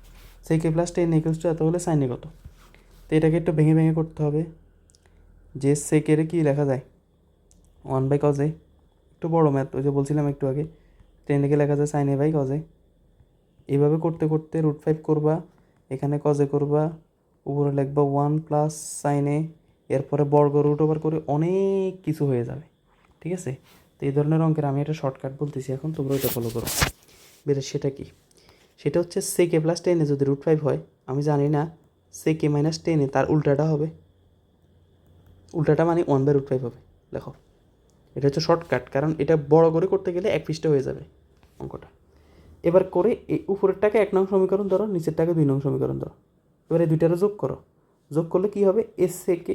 sec a + tan = এত হলে sin a কত? তো এটাকে একটু ভেঙে করতে হবে, যে sec a কি লেখা যায়? 1/cos a, একটু বড় ম্যাথ, ওই যে বলছিলাম একটু আগে, tan a লেখা যায় sin a/cos a। এইভাবে করতে √5 করবা, এখানে cos a করবা, উপরে লিখবা 1 + sin a, এরপরে বর্গ √ওভার করে অনেক কিছু হয়ে যাবে, ঠিক আছে? তো এই ধরনের অঙ্কের আমি একটা শর্টকাট বলতেছি, এখন তোমরা ওইটা ফলো করো। সেটা কি? সেটা হচ্ছে sec a + tan a যদি √5 হয়, আমি জানি না সেকে মাইনাস টেনে তার উল্টাটা হবে, উল্টাটা মানে 1/√5 হবে। দেখো এটা হচ্ছে শর্টকাট, কারণ এটা বড় করে করতে গেলে এক পৃষ্ঠা হয়ে যাবে অঙ্কটা। এবার করে এই উপরেরটাকে 1 নং সমীকরণ ধরো, নিচেরটাকে 2 নং সমীকরণ ধরো। এবার এই দুইটারে যোগ করো, যোগ করলে কী হবে, এস সেকে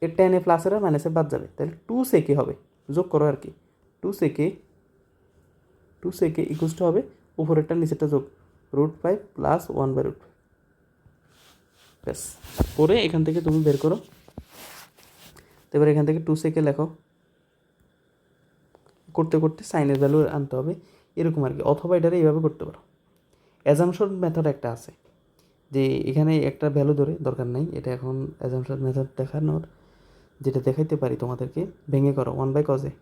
এর টেনে প্লাসের আর মাইনাসের বাদ যাবে, তাহলে 2 সেকে হবে, যোগ করো আর কি, 2 সেকে ইকুয়ালস টু হবে উপরেরটা নিচেরটা যোগ √5 প্লাস 1/√5। ব্যাস, করে এখান থেকে তুমি বের করো। তো এবার এখান থেকে 2 সেকে লেখো, করতে করতে সাইনের ভ্যালু আনতে হবে এরকম আর কি, অথবা এটারে এইভাবে করতে পারো। অ্যাজাম্পশন মেথড একটা আছে, যে এখানে একটা ভ্যালু ধরে দরকার নাই, এটা এখন অ্যাজাম্পশন মেথড দেখানোর যেটা দেখাইতে পারি তোমাদেরকে, ভেঙে করো 1/cos a,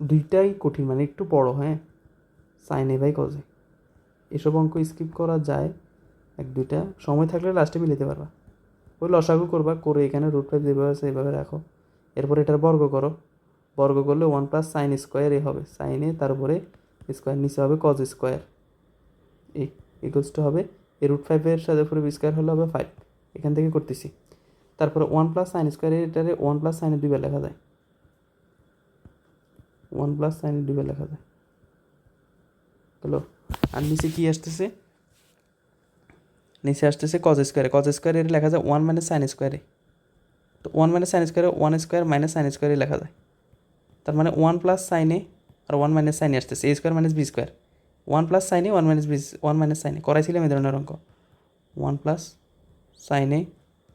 দুইটাই কঠিন মানে একটু বড়, হ্যাঁ, sin a/cos a। এসব অঙ্ক স্কিপ করা যায়, এক দুইটা সময় থাকলে লাস্টে মিলিতে পারবা। ওই লসাগু করবা, করে এখানে √5 যেভাবে আছে এভাবে রাখো, এরপর এটার বর্গ করো, বর্গ করলে 1 + sin স্কোয়ার এ হবে, sin a তারপরে স্কোয়ার, নিচে হবে cos square A equals two হবে এই √5 এর সাথে পুরো স্কোয়ার হলে হবে 5। এখান থেকে করতেছি, তারপরে 1 + sin স্কোয়ার, এটারে 1 + sin 2 লেখা যায়, 1 + sin 2 লেখা যায়। হ্যালো, আর নিচে কি আসতেছে, নিচে আসতেছে cos স্কোয়ারে, cos স্কোয়ারে লেখা যায় 1 - sin স্কোয়ারে। তো 1 - sin স্কোয়ারে 1 স্কোয়ার - sin স্কোয়ারে লেখা যায়, তার মানে 1 + sin a আর 1 - sin a আসতেছে, a square - b square, 1 + sin a 1 - b 1 - sin a করাইছিলাম এই ধরনের অঙ্ক, 1 + sin a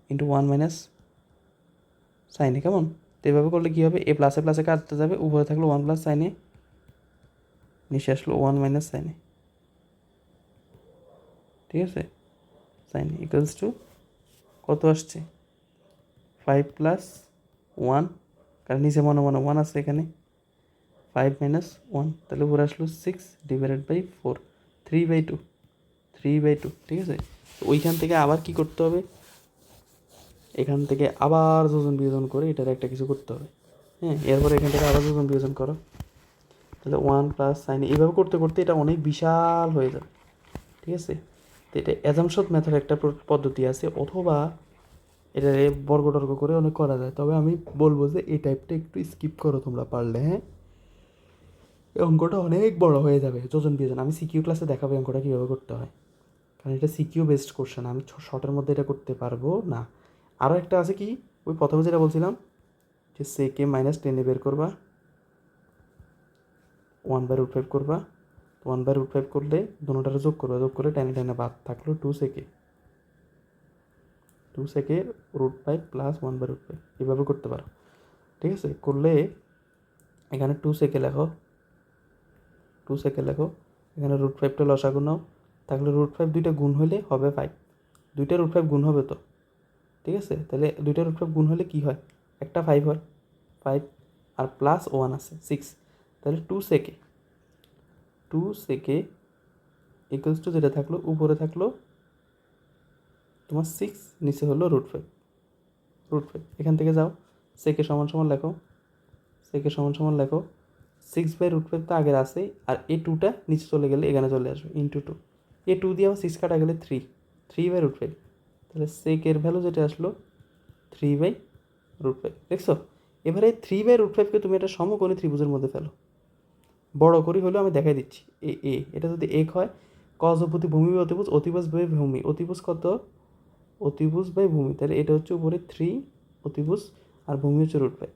× 1 - sin a, কেমন? তো এভাবে করলে কী হবে, এ প্লাসে প্লাসে কাটতে যাবে, উপরে থাকলো 1 + sin a, নিচে আসলো 1 - sin a, ঠিক আছে, sin a ইকুয়ালস টু কত আসছে, 5 + 1, কারণ নিচে মনে মনে 1 আছে এখানে, 5 - 1, তাহলে উপরে আসলো 6/4, 3/2, 3/2, ঠিক আছে। তো ওইখান থেকে আবার কি করতে হবে, এখান থেকে আবার যোজন বিয়োজন করে এটার একটা কিছু করতে হবে, হ্যাঁ, এরপরে এখান থেকে আবার যোজন বিয়োজন করো, তাহলে 1 + sin, এইভাবে করতে করতে এটা অনেক বিশাল হয়ে যাবে, ঠিক আছে। তো এটা অ্যাজাম্পশন মেথড একটা পদ্ধতি আছে, অথবা এটা বর্গ টর্গ করে অনেক করা যায়, তবে আমি বলবো যে এই টাইপটা একটু স্কিপ করো তোমরা পারলে, হ্যাঁ, এই অঙ্কটা অনেক বড় হয়ে যাবে যোজন বিয়োজন। আমি সিকিউ ক্লাসে দেখাবো অঙ্কটা কীভাবে করতে হয়, কারণ এটা সিকিউ বেসড কোশ্চেন, আমি শর্টের মধ্যে এটা করতে পারবো না। আরও একটা আছে কি, ওই প্রথমে যেটা বলছিলাম যে সেকে -10 বের করবা, 1/√5 করবা, 1/√5 করলে দুটোটারে যোগ করবা, যোগ করে টেনে টেনে বাদ থাকলো 2 সেকে, 2 সেকে √5 প্লাস 1/√5, এভাবে করতে পারো, ঠিক আছে। করলে এখানে 2 সেকে লেখো, 2 সেকে লেখো, এখানে √5টা লসাগু নাও, তাহলে √5 দুইটা গুণ হলে হবে 5, দুইটা √5 গুণ হবে তো, ঠিক আছে। তাহলে দুইটা √5 গুণ হলে কি হয়, একটা 5 হয়, 5 আর প্লাস 1 আছে 6, তাহলে 2 সেকে ইকুয়ালস টু যেটা থাকলো উপরে থাকলো তোমার 6, নিচে হলো √5, এখান থেকে যাও, সেকে সমান সমান লেখো, সেকে সমান সমান লেখো, 6/√5 তো আগের আসেই, আর এই 2টা নিচে চলে গেলে এখানে চলে আসবে ইন্টু 2, এই 2 দিয়ে আবার 6 কাটা গেলে 3/√5, তাহলে সেকের ভ্যালু যেটা আসলো 3/√5, দেখছো। এবারে 3/√5কে তুমি একটা সমকোণী ত্রিভুজের মধ্যে ফেলো, বড় করি হলেও আমি দেখাই দিচ্ছি, এটা যদি এক হয়, কজ অপতি ভূমি বাই অতিভুজ, অতিভুজ বাই ভূমি, অতিভুজ কত, অতিভুজ বাই ভূমি, তাহলে এটা হচ্ছে উপরে 3 অতিভুজ আর ভূমি হচ্ছে √5,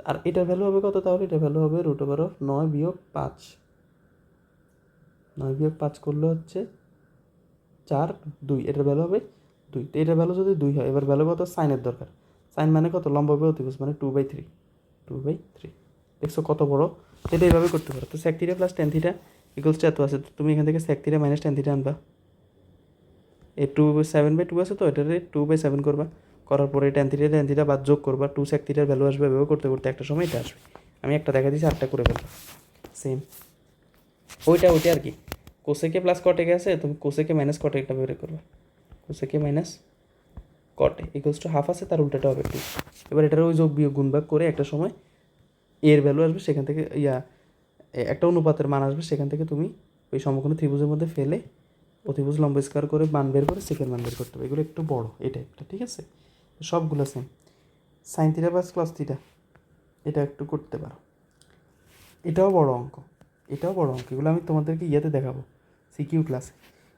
আর এটার ভ্যালু হবে কত, তাহলে এটার ভ্যালু হবে √9 - 5, 9 - 5 করলে হচ্ছে 4 2, এটার ভ্যালু হবে 2, তো এটার ভ্যালু যদি 2 হয়, এবার ভ্যালু কত, সাইনের দরকার, সাইন মানে কত, লম্ব বাই অতিভুজ মানে 2/3, দেখছো কত বড়। এটা এইভাবে করতে পারো। তো sec θ + tan θ ইকুয়ালস টু এত আছে, তো তুমি এখান থেকে sec θ - tan θ আনবা, এই 7/2 আছে, তো এটারে 2/7 করবা, করার পরে tan θ বাদ যোগ করবা, 2 sec θ এর ভ্যালু আসবে, এভাবে করতে করতে একটা সময় এটা আসবে। আমি একটা দেখা দিচ্ছি, 8টা করে ফেলবো সেম ওইটা আর কি, কোসেকে প্লাস কটেকে আছে, তুমি কোসেকে মাইনাস কটেকটা বের করবা, কোসেকে মাইনাস কটে ইকুয়ালস টু হাফ আছে, তার উল্টাটা হবে 2। এবার এটার ওই যোগ বিয়োগ গুণ ভাগ করে একটা সময় এর ভ্যালু আসবে, সেখান থেকে একটা অনুপাতের মান আসবে, সেখান থেকে তুমি ওই সমকোণী ত্রিভুজের মধ্যে ফেলে অতিভুজ লম্ব স্কোয়ার করে মান বের করে সেকের মান বের করতে হবে। এগুলো একটু বড় এই টাইপটা, ঠিক আছে? সবগুলো সেম। সাইন থিটা প্লাস কস থিটা এটা একটু করতে পারো, এটাও বড় অঙ্ক, এটাও বড় অঙ্ক। এগুলো আমি তোমাদেরকে ইয়েতে দেখাবো, সিকিউ ক্লাসে।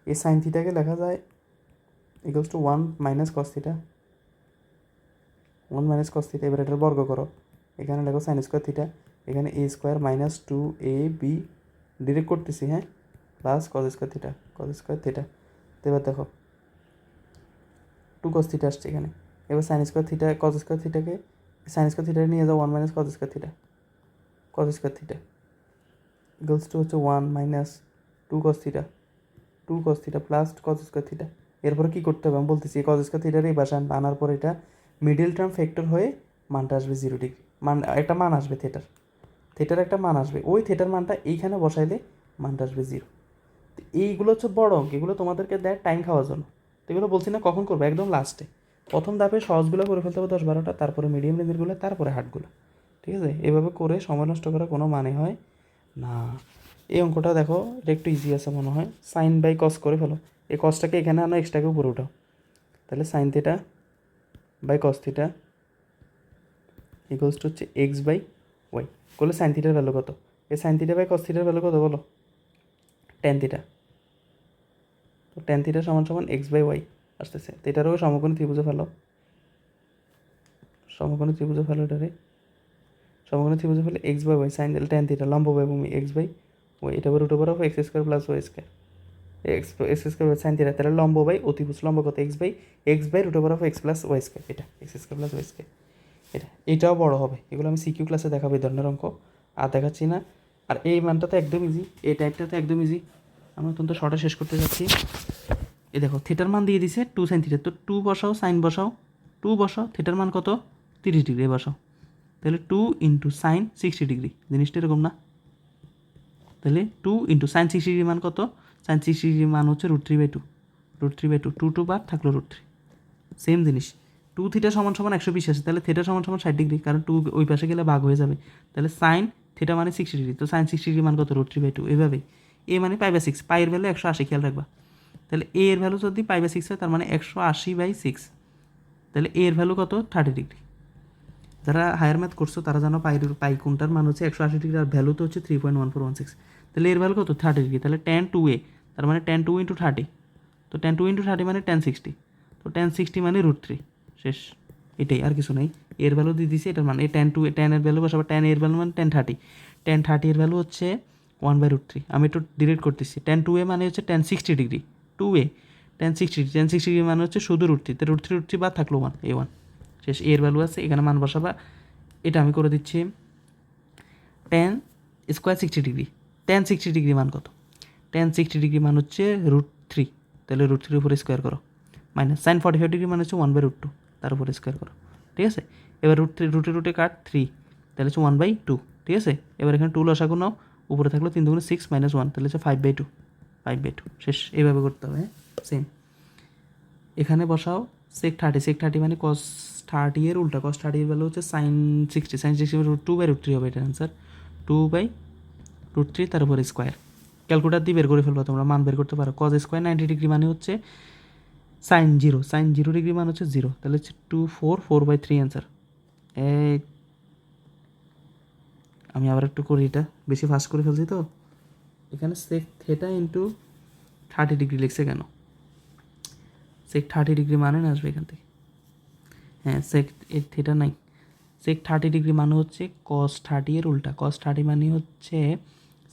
এই সাইন থিটাকে লেখা যায় equals to 1 minus cos theta, 1 minus cos theta. এবার এটার বর্গ করো, এখানে লেখো সাইন স্কোয়ার থিটা, এখানে এ স্কোয়ার মাইনাস 2ab ডিরেক্ট করতেছি, হ্যাঁ, plus cos square theta, cos square theta. তো এবার দেখো 2 কস থিটা আসছে এখানে। এবার sine square theta, cos square থিটাকে, সাইন স্কোয়ার থিটাকে নিয়ে যাও 1 minus cos square theta, cos square theta equals to হচ্ছে 1 minus 2 cos theta, 2 cos theta plus cos square theta. এরপরে কী করতে হবে আমি বলতেছি, কস স্কোয়ার থিটার এই বাসা আনার পর এটা মিডিল টার্ম ফ্যাক্টর হয়ে মানটা আসবে 0 ডিগ্রি। একটা মান আসবে থিটার, থিটার একটা মান আসবে, ওই থিটার মানটা এইখানে বসাইলে মানটা আসবে 0। তো এইগুলো হচ্ছে বড় অঙ্ক, এগুলো তোমাদেরকে দেয় টাইম খাওয়ার জন্য। তো এগুলো বলছি না কখন করবে, একদম লাস্টে। প্রথম ধাপে সহজগুলো করে ফেলতে হবে 10-12টা, তারপরে মিডিয়াম রেঞ্জেরগুলো, তারপরে হার্ডগুলো, ঠিক আছে? এভাবে করে সময় নষ্ট করার কোনো মানে হয় না। এই অঙ্কটা দেখো, এটা একটু ইজি আছে মনে হয়। সাইন বাই কস করে ফেলো, এই কসটাকে এখানে আনো, এক্সট্রাকে উপরে উঠাও, তাহলে sine theta by cos theta equals to হচ্ছে এক্স বাই ওয়াই। করলে সাইন থিটার ভ্যালু কত? এই সাইন থিটা বাই কস থিটার ভ্যালু কত বলো? Tan theta. তো টেন থিটা সমান সমান এক্স বাই ওয়াই আসতেছে। তো এটারও সমকোণী ত্রিভুজে ফেলো, সমকোণী ত্রিভুজে ফেলো এটারে, সমকোণী ত্রিভুজে ফেলে X by Y, sine tan theta লম্ব বাই ভূমি এক্স বাই ওয়াই, এটা root over of X square plus Y square, X square sine theta, তাহলে লম্ব বাই অতিভুজ লম্ব কত? X by root over of X plus Y square, এটা X square plus Y square. এটাও বড় হবে, এগুলো আমি সিকিউ ক্লাসে দেখাবো এই ধরনের অঙ্ক, আর দেখাচ্ছি না। আর এই মানটা তো একদম ইজি, এই টাইপটা তো একদম ইজি। আমি অত্যন্ত শর্টে শেষ করতে যাচ্ছি। এই দেখো থিটার মান দিয়ে দিছে 2 সাইন থিটা, তো 2 বসাও, সাইন বসাও, 2 বসাও, থিটার মান কত? 30 ডিগ্রি বসাও, তাহলে 2 ইন্টু সাইন 60 ডিগ্রি, জিনিসটা এরকম না? তাহলে 2 ইন্টু সাইন 60 ডিগ্রি মান কত? সাইন 60 ডিগ্রি মান হচ্ছে √3/2, √3/2, 2 বার থাকলো √3, সেম জিনিস। 2 থিটা সমান সমান 120 আছে, তাহলে থিটা সমান সমান 60 ডিগ্রি, কারণ 2 ওই পাশে গেলে ভাগ হয়ে যাবে। তাহলে সাইন থিটা মানে 60 ডিগ্রি, তো সাইন 60 ডিগ্রি মান কত? √3/2। এভাবেই এ মানে π/6, পাইয়ের ভ্যালু 180, খেয়াল রাখবা। তাহলে এ এর ভ্যালু যদি π/6 হয়, তার মানে 180/6, তাহলে এ এর ভ্যালু কত? 30 ডিগ্রি। যারা হায়ার ম্যাথ করছো তারা জানো পাই কোনটার মান হচ্ছে 180 ডিগ্রি, আর ভ্যালু তো হচ্ছে 3.1416। তাহলে এর ভ্যালু কত? 30 ডিগ্রি। তাহলে tan 2a, তার মানে tan 2 ইন্টু 30, তো tan 2 ইন্টু 30 মানে tan 60, তো tan 60 মানে √3, শেষ। এটাই, আর কিছু নেই। এর ভ্যালু দিয়ে দিছি, এটার মানে এই tan এর ভ্যালু বসাবো, tan এর ভ্যালু মানে tan 30 এর ভ্যালু হচ্ছে 1/√3। আমি একটু ডিরেক্ট করতেছি, tan 2a মানে হচ্ছে tan 60 degree, 2a tan 60 degree মানে হচ্ছে শুধু √3, তো √3 বাদ থাকলো 1, a1, শেষ। এর ভ্যালু আছে, এখানে মান বসাবা। এটা আমি করে দিচ্ছি, tan square 60 degree, tan 60 degree মান কত? tan 60 ডিগ্রি মান হচ্ছে √3, তাহলে √3 উপরে স্কোয়ার করো, মাইনাস সাইন 45 ডিগ্রি মানে হচ্ছে 1/√2, তার উপরে স্কোয়ার করো, ঠিক আছে? এবার রুটে কাট 3, তাহলে হচ্ছে 1/2, ঠিক আছে? এবার এখানে 2 লসাগু নাও, উপরে থাকলো 3 2 6 - 1, তাহলে হচ্ছে 5/2, 5/2, শেষ। এইভাবে করতে হবে, সেম। এখানে বসাও sec 30, sec 30 মানে cos 30 এর উল্টা, cos 30 এর ভ্যালু হচ্ছে sin 60, sin 60 2/√3 হবে এটার অ্যান্সার, 2/√3 তার উপরে স্কোয়ার। ক্যালকুলেটার দিয়ে বের করে ফেলবো, তোমরা মান বের করতে পারো। cos স্কোয়ার 90 ডিগ্রি মানে হচ্ছে sin 0, sin 0 ডিগ্রি মানে হচ্ছে 0, তাহলে হচ্ছে 4/3 অ্যান্সার। এই আমি আবার একটু করি, এটা বেশি ফাস্ট করে ফেলছি তো। এখানে sec থিটা ইন্টু 30 ডিগ্রি লিখছে কেন? sec 30 ডিগ্রি মানে না আসবে এখান থেকে, হ্যাঁ sec এর থিটা নাই, sec 30 ডিগ্রি মানে হচ্ছে cos 30 এর উল্টা, cos 30 মানে হচ্ছে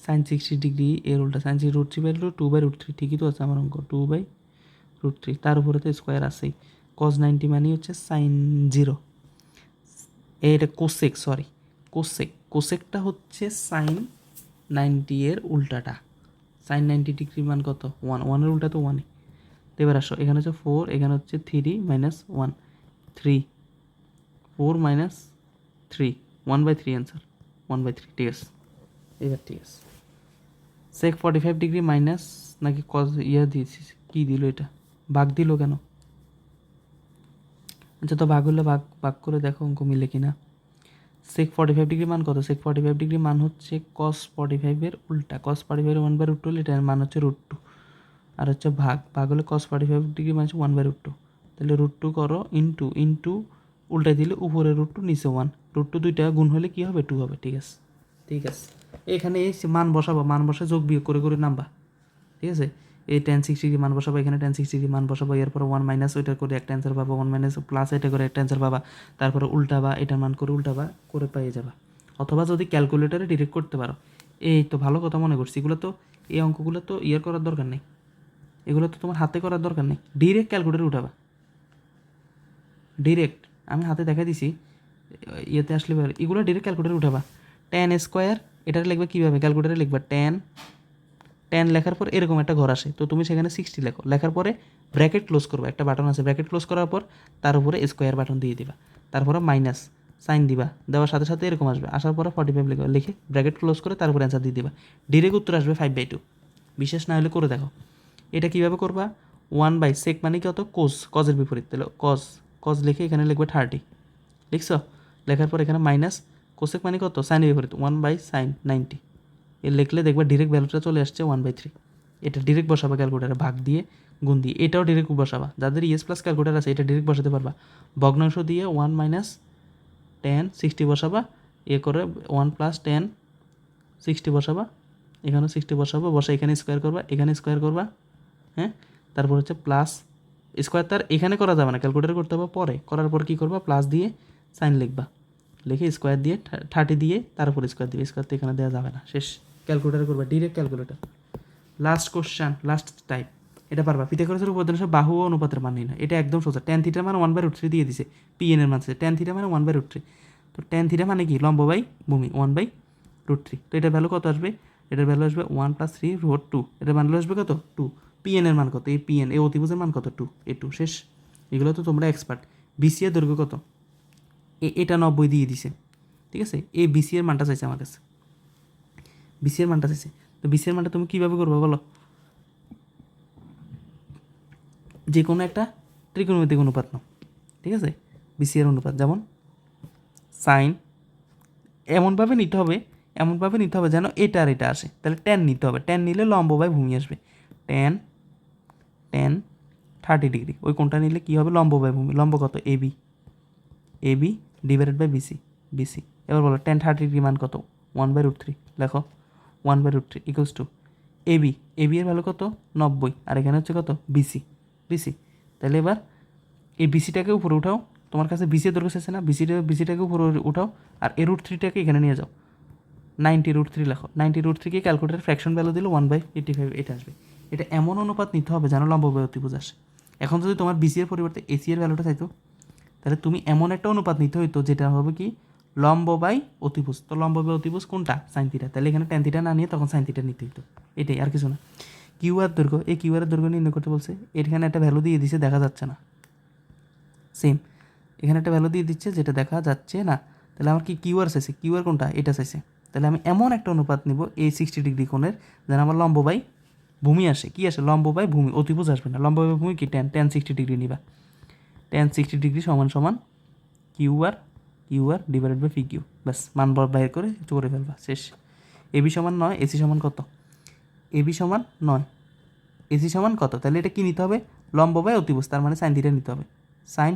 sin 60 ডিগ্রি এর উল্টা, sin 60 √3/2, 2/√3, ঠিকই তো আছে আমার অঙ্ক, 2/√3, তার উপরে তো স্কোয়ার আছেই। cos 90 মানে হচ্ছে sin 0, এটা কোসেক, সরি কোসেকটা হচ্ছে sin 90 এর উল্টাটা, sin 90 ডিগ্রি মান কত? 1, 1 এর উল্টা তো 1, তো এবার আসো, এখানে হচ্ছে 4, এখানে হচ্ছে 3 - 1, 3, 4 - 3, 1/3 অ্যান্সার, 1/3, ঠিক আছে। এবার ঠিক আছে, sec 45 ডিগ্রি মাইনাস নাকি কজ দিয়েছি, কী দিল এটা? ভাগ দিল কেন? আচ্ছা, তো ভাগ হলে ভাগ ভাগ করে দেখো অঙ্ক মিলে কিনা। sec 45 ডিগ্রি মান কত? sec 45 ডিগ্রি মান হচ্ছে cos 45 এর উল্টা, cos 45 এর 1/√2 হলে এটার মান হচ্ছে √2, আর হচ্ছে ভাগ ভাগ হলে cos 45 ডিগ্রি মানে 1/√2, তাহলে √2 করো ইন্টু উল্টাই দিলে উপরে √2 নিচে 1, √2 দুইটা গুণ হলে কী হবে 2 হবে। ঠিক আছে এখানে এই মান বসাবো, মান বসে যোগ বিয়োগ করে করে নামবা। ঠিক আছে এই tan 60 মান বসাবো, এখানে tan 60 মান বসাবো, এরপর 1 মাইনাস ওইটা করে একটা অ্যান্সার পাবা, 1 মাইনাস প্লাস এটা করে একটা অ্যান্সার পাবা, তারপরে উল্টাবা, এটা মান করে উল্টাবা করে পেয়ে যাবা। অথবা যদি ক্যালকুলেটরে ডিরেক্ট করতে পারো, এই তো ভালো কথা মনে করছি। এগুলো তো এই অঙ্কগুলো তো ইয়ে করার দরকার নেই, এগুলো তো তোমার হাতে করার দরকার নেই, ডিরেক্ট ক্যালকুলেটরে উঠাবা। ডিরেক্ট আমি হাতে দেখাই দিছি, ইয়েতে আসলে এগুলো ডিরেক্ট ক্যালকুলেটরে উঠাবা। tan স্কোয়ার এটা লিখবে কীভাবে, ক্যালকুলেটরে লিখবা tan লেখার পর এরকম একটা ঘর আসে, তো তুমি সেখানে 60 লেখো, লেখার পরে ব্র্যাকেট ক্লোজ করবা, একটা বাটন আছে, ব্র্যাকেট ক্লোজ করার পর তার উপরে স্কোয়ার বাটন দিয়ে দিবা, তারপরে মাইনাস সাইন দিবা, দেওয়ার সাথে সাথে এরকম আসবে, আসার পরে 45 লিখে ব্র্যাকেট ক্লোজ করে তার উপরে অ্যান্সার দিয়ে দিবা, ডিরেক্ট উত্তর আসবে 5/2। বিশেষ না হলে করে দেখো। এটা কীভাবে করবা, 1/sec মানে কত, কজের বিপরীত, তাহলে কজ লিখে এখানে লিখবে 30, লিখছো, লেখার পর এখানে মাইনাস কোসেক মানে কত, সাইনের বিপরীত 1/sin 90, এর লিখলে দেখবে ডিরেক্ট ভ্যালুটা চলে আসছে 1/3। এটা ডিরেক্ট বসাবা ক্যালকুলেটারে, ভাগ দিয়ে গুণ দিয়ে, এটাও ডিরেক্ট বসাবা, যাদের ইএস প্লাস ক্যালকুলেটার আছে এটা ডিরেক্ট বসাতে পারবা। ভগ্নাংশ দিয়ে 1 মাইনাস tan 60 বসাবা, এ করে 1 প্লাস tan 60 বসাবা, এখানেও 60 বসাবো, বসা এখানে স্কোয়ার করবা, এখানে স্কোয়ার করবা, হ্যাঁ, তারপর হচ্ছে প্লাস স্কোয়ার, তার এখানে করা যাবে না, ক্যালকুলেটার করতে হবে পরে, করার পর কী করবা, প্লাস দিয়ে সাইন লিখবা, লিখে স্কোয়ার দিয়ে 30 দিয়ে তার উপর স্কোয়ার দিবে, স্কোয়ার তো এখানে দেওয়া যাবে না, শেষ। ক্যালকুলেটার করবা, direct calculator. Last question, last type, এটা পারবা। পিথাগোরাসের উপপাদ্য বাহু ও অনুপাতের মান নির্ণয়, এটা একদম সোজা। tan থিটা মানে 1/√3 দিয়ে দিছে, pn এর মান আছে, tan থিটা মানে 1/√3, তো tan থিটা মানে কি, লম্ব বাই ভূমি 1/√3, তো এটার ভ্যালু কত আসবে, এটার ভ্যালু আসবে 1 + 3√2, এটার ভ্যালু আসবে কত 2, pn এর মান কত, এই pn এই অতিভুজের মান কত 2, এই 2, শেষ। এগুলো তো তোমরা এক্সপার্ট। বিসি এর দৈর্ঘ্য কত, এটা 90 দিয়ে দিছে, ঠিক আছে, এই বিসি এর মানটা চাইছে আমার কাছে, বিসি এর মানটা চাইছে, তো বিসি এর মানটা তুমি কীভাবে করবে বলো, যে কোনো একটা ত্রিকোণমিতিক অনুপাত নাও, ঠিক আছে, বিসি এর অনুপাত, যেমন সাইন, এমনভাবে নিতে হবে যেন এটা আর এটা আসে, তাহলে ট্যান নিতে হবে, ট্যান নিলে লম্ব বাই ভূমি আসবে, ট্যান 30 ডিগ্রি, ওই কোণটা নিলে কী হবে, লম্ব বাই ভূমি, লম্ব কত, এবি ডিভাইডেড বাই বিসি। এবার বলো tan 30 ডিগ্রি মান কত, 1/√3, লেখো 1/√3 ইকুয়ালস টু এবি এর ভ্যালু কত 90, আর এখানে হচ্ছে কত বিসি, তাহলে এবার এই বিসিটাকে উপরে উঠাও, তোমার কাছে বিসি দৈর্ঘ্য শেষে না, বিসিটাকে উপরে উঠাও, আর এ √3টাকে এখানে নিয়ে যাও, 90√3 লেখো, 90√3কে ক্যালকুলেটার ফ্র্যাকশন ভ্যালু দিলে 1/85 এটা আসবে। এটা এমন অনুপাত নিতে হবে যেন লম্ব বাই অতিভুজ আসে। এখন যদি তোমার বিসি এর পরিবর্তে এসি এর ভ্যালুটা চাইতো, তাহলে তুমি এমন একটা অনুপাত নিতে হইতো যেটা হবে কি লম্ব বাই অতিভুজ, তো লম্ব বাই অতিভুজ কোনটা, সাইন থিটা, তাহলে এখানে ট্যান থিটা না নিয়ে তখন সাইন থিটা নিতে হইতো, এটাই আর কিছু না। কিউআর দৈর্ঘ্য, এই কিউআরের দৈর্ঘ্য নির্ণয় করতে বলছে, এখানে একটা ভ্যালু দিয়ে দিছে, দেখা যাচ্ছে না, সেম এখানে একটা ভ্যালু দিয়ে দিচ্ছে যেটা দেখা যাচ্ছে না, তাহলে আমার কি কিউআর চাইছে, কিউআর কোনটা, এটা চাইছে, তাহলে আমি এমন একটা অনুপাত নিব এই 60 ডিগ্রি কোণের যেন আমার লম্ব বাই ভূমি আসে, কি আসে, লম্ব বাই ভূমি, অতিভুজ আসবে না, লম্ব বাই ভূমি কি tan 60 ডিগ্রি নিবা, tan 60 ডিগ্রি সমান সমান কিউআর ডিভাইডেড বাই PQ, ব্যাস মান বাইর করে করে ফেলবা, শেষ। এবি সমান 9, এসি সমান কত, এবি সমান 9, এসি সমান কত, তাহলে এটা কি নিতে হবে, লম্ব বাই অতিভুজ, তার মানে সাইন থিটা নিতে হবে, সাইন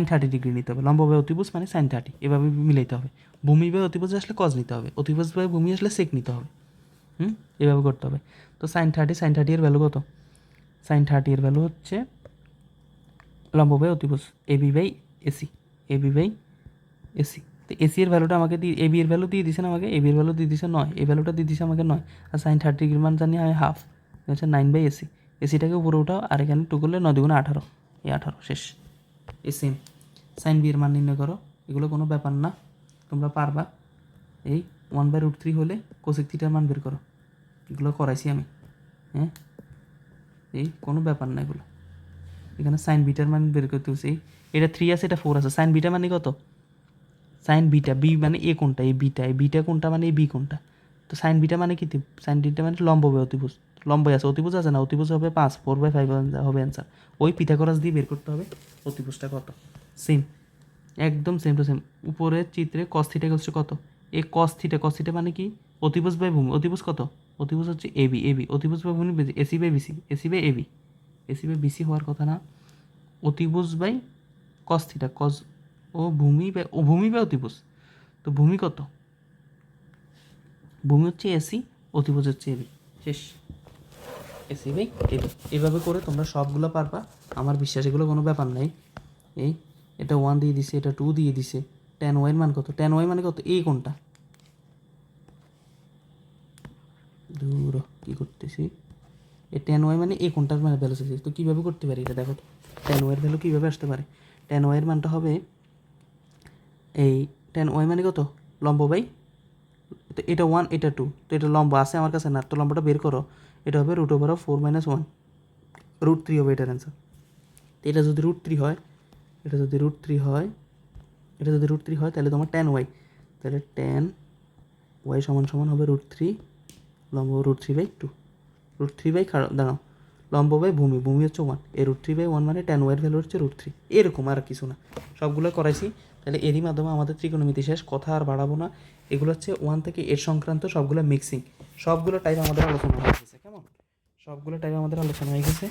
30 ডিগ্রি নিতে হবে, লম্ব বাই অতিভুজ মানে সাইন 30, এভাবে মিলাইতে হবে। ভূমি বাই অতিভুজ আসলে কজ নিতে হবে, অতিভুজ বাই ভূমি আসলে সেক নিতে হবে, এভাবে করতে হবে। তো সাইন 30 এর ভ্যালু কত, সাইন 30 এর ভ্যালু হচ্ছে লম্ব বাই অতিভুজ এবি বাই এসি, তো এসি এর ভ্যালুটা আমাকে দিয়ে, এবি এর ভ্যালু দিয়ে দিছে না আমাকে, এবি এর ভ্যালু দিয়ে দিছে 9, এই ভ্যালুটা দিয়ে দিছে আমাকে 9, আর সাইন 30 ডিগ্রির মান জানি আমি হাফ, হচ্ছে 9/এসি, এসিটাকে উপরে উঠাও, আর এখানে 2 করলে 9 × 18, এই 18, শেষ। এই সেম সাইন বি এর মান নির্ণয় করো, এগুলো কোনো ব্যাপার না, তোমরা পারবা। এই 1/√3 হলে কোসেক থিটার মান বের করো, এগুলো করাইছি আমি, হ্যাঁ, এই কোনো ব্যাপার না এগুলো। এখানে সাইন বিটার মান বের করতে হচ্ছে, এটা 3 আছে, এটা 4 আছে, সাইন বিটা মানে কত, সাইন বিটা, বি মানে এ কোনটা, এই বিটা কোনটা মানে এই বি কোনটা, তো সাইন বিটা মানে কি, সাইন বিটা মানে লম্ব বাই অতিভুজ, লম্বই আছে, অতিভুজ আছে না, অতিভুজ হবে 5, 4/5 হবে অ্যান্সার, ওই পিথাগোরাস দিয়ে বের করতে হবে অতিভুজটা কত, সেম একদম সেম টু সেম। উপরের চিত্রে কস থিটা কত, এই কস থিটা মানে কি, অতিভুজ বাই ভূমি, অতিভুজ কত অতিভুজ হচ্ছে এবি, অতিভুজ বা ভূমি AC by BC, AC by AB, AC by BC হওয়ার কথা না, অতিভুজ বাই কস থিটা, কস ও ভূমি বাই অতিভুজ। তো ভূমি কত? ভূমি হচ্ছে এসি, অতিভুজ হচ্ছে এবি, শেষ। এসি বাই এবি, এভাবে করে তোমরা সবগুলো পারবা, আমার বিশ্বাস, এগুলো কোনো ব্যাপার নাই। এই এটা 1 দিয়ে দিছে, এটা 2 দিয়ে দিছে, tan y এর মান কত? tan y মানে কত? এই কোনটা দূর কী করতেছি, এই tan y মানে এই কোনটার মানে ভ্যালু চাইছি। তো কীভাবে করতে পারি এটা দেখো তো, tan y এর ভ্যালু কীভাবে আসতে পারে? tan y এর মানটা হবে এই tan y মানে কত? লম্ব বাই, তো এটা 1 এটা 2, তো এটা লম্ব আছে আমার কাছে না, তো লম্বটা বের করো। এটা হবে √4 - 1, √3 হবে এটার অ্যান্সার। তো এটা যদি √3 হয়, এটা যদি √3 হয়, এটা যদি √3 হয়, তাহলে তোমার tan y, তাহলে tan y সমান হবে √3, লম্ব √3/2, √3 দাঁড়াও, লম্ব বাই ভূমি, ভূমি হচ্ছে 1, এই √3/1 মানে tan y এর ভ্যালু হচ্ছে √3, এরকম আর কিছু না। সবগুলো করাইছি, তাহলে এরই মাধ্যমে আমাদের ত্রিকোণমিতি শেষ, কথা আর বাড়াবো না। এগুলো হচ্ছে 1 থেকে 8 সংক্রান্ত সবগুলো মিক্সিং, সবগুলো টাইপ আমাদের আলোচনা হয়ে গেছে, কেমন? সবগুলো টাইপ আমাদের আলোচনা হয়ে গেছে।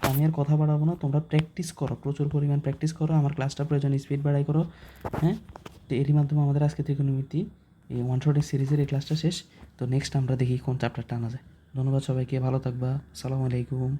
আমি আর কথা বাড়াবো না, তোমরা প্র্যাকটিস করো, প্রচুর পরিমাণ প্র্যাকটিস করো, আমার ক্লাসটা প্রয়োজন স্পিড বাড়াই করো, হ্যাঁ। তো এরই মাধ্যমে আমাদের আজকে ত্রিকোণমিতি এই ওয়ান শট সিরিজের এই ক্লাসটা শেষ। তো নেক্সট আমরা দেখি কোন চ্যাপ্টারটা আনা যায়। ধন্যবাদ সবাইকে, ভালো থাকবা, আসসালামু আলাইকুম।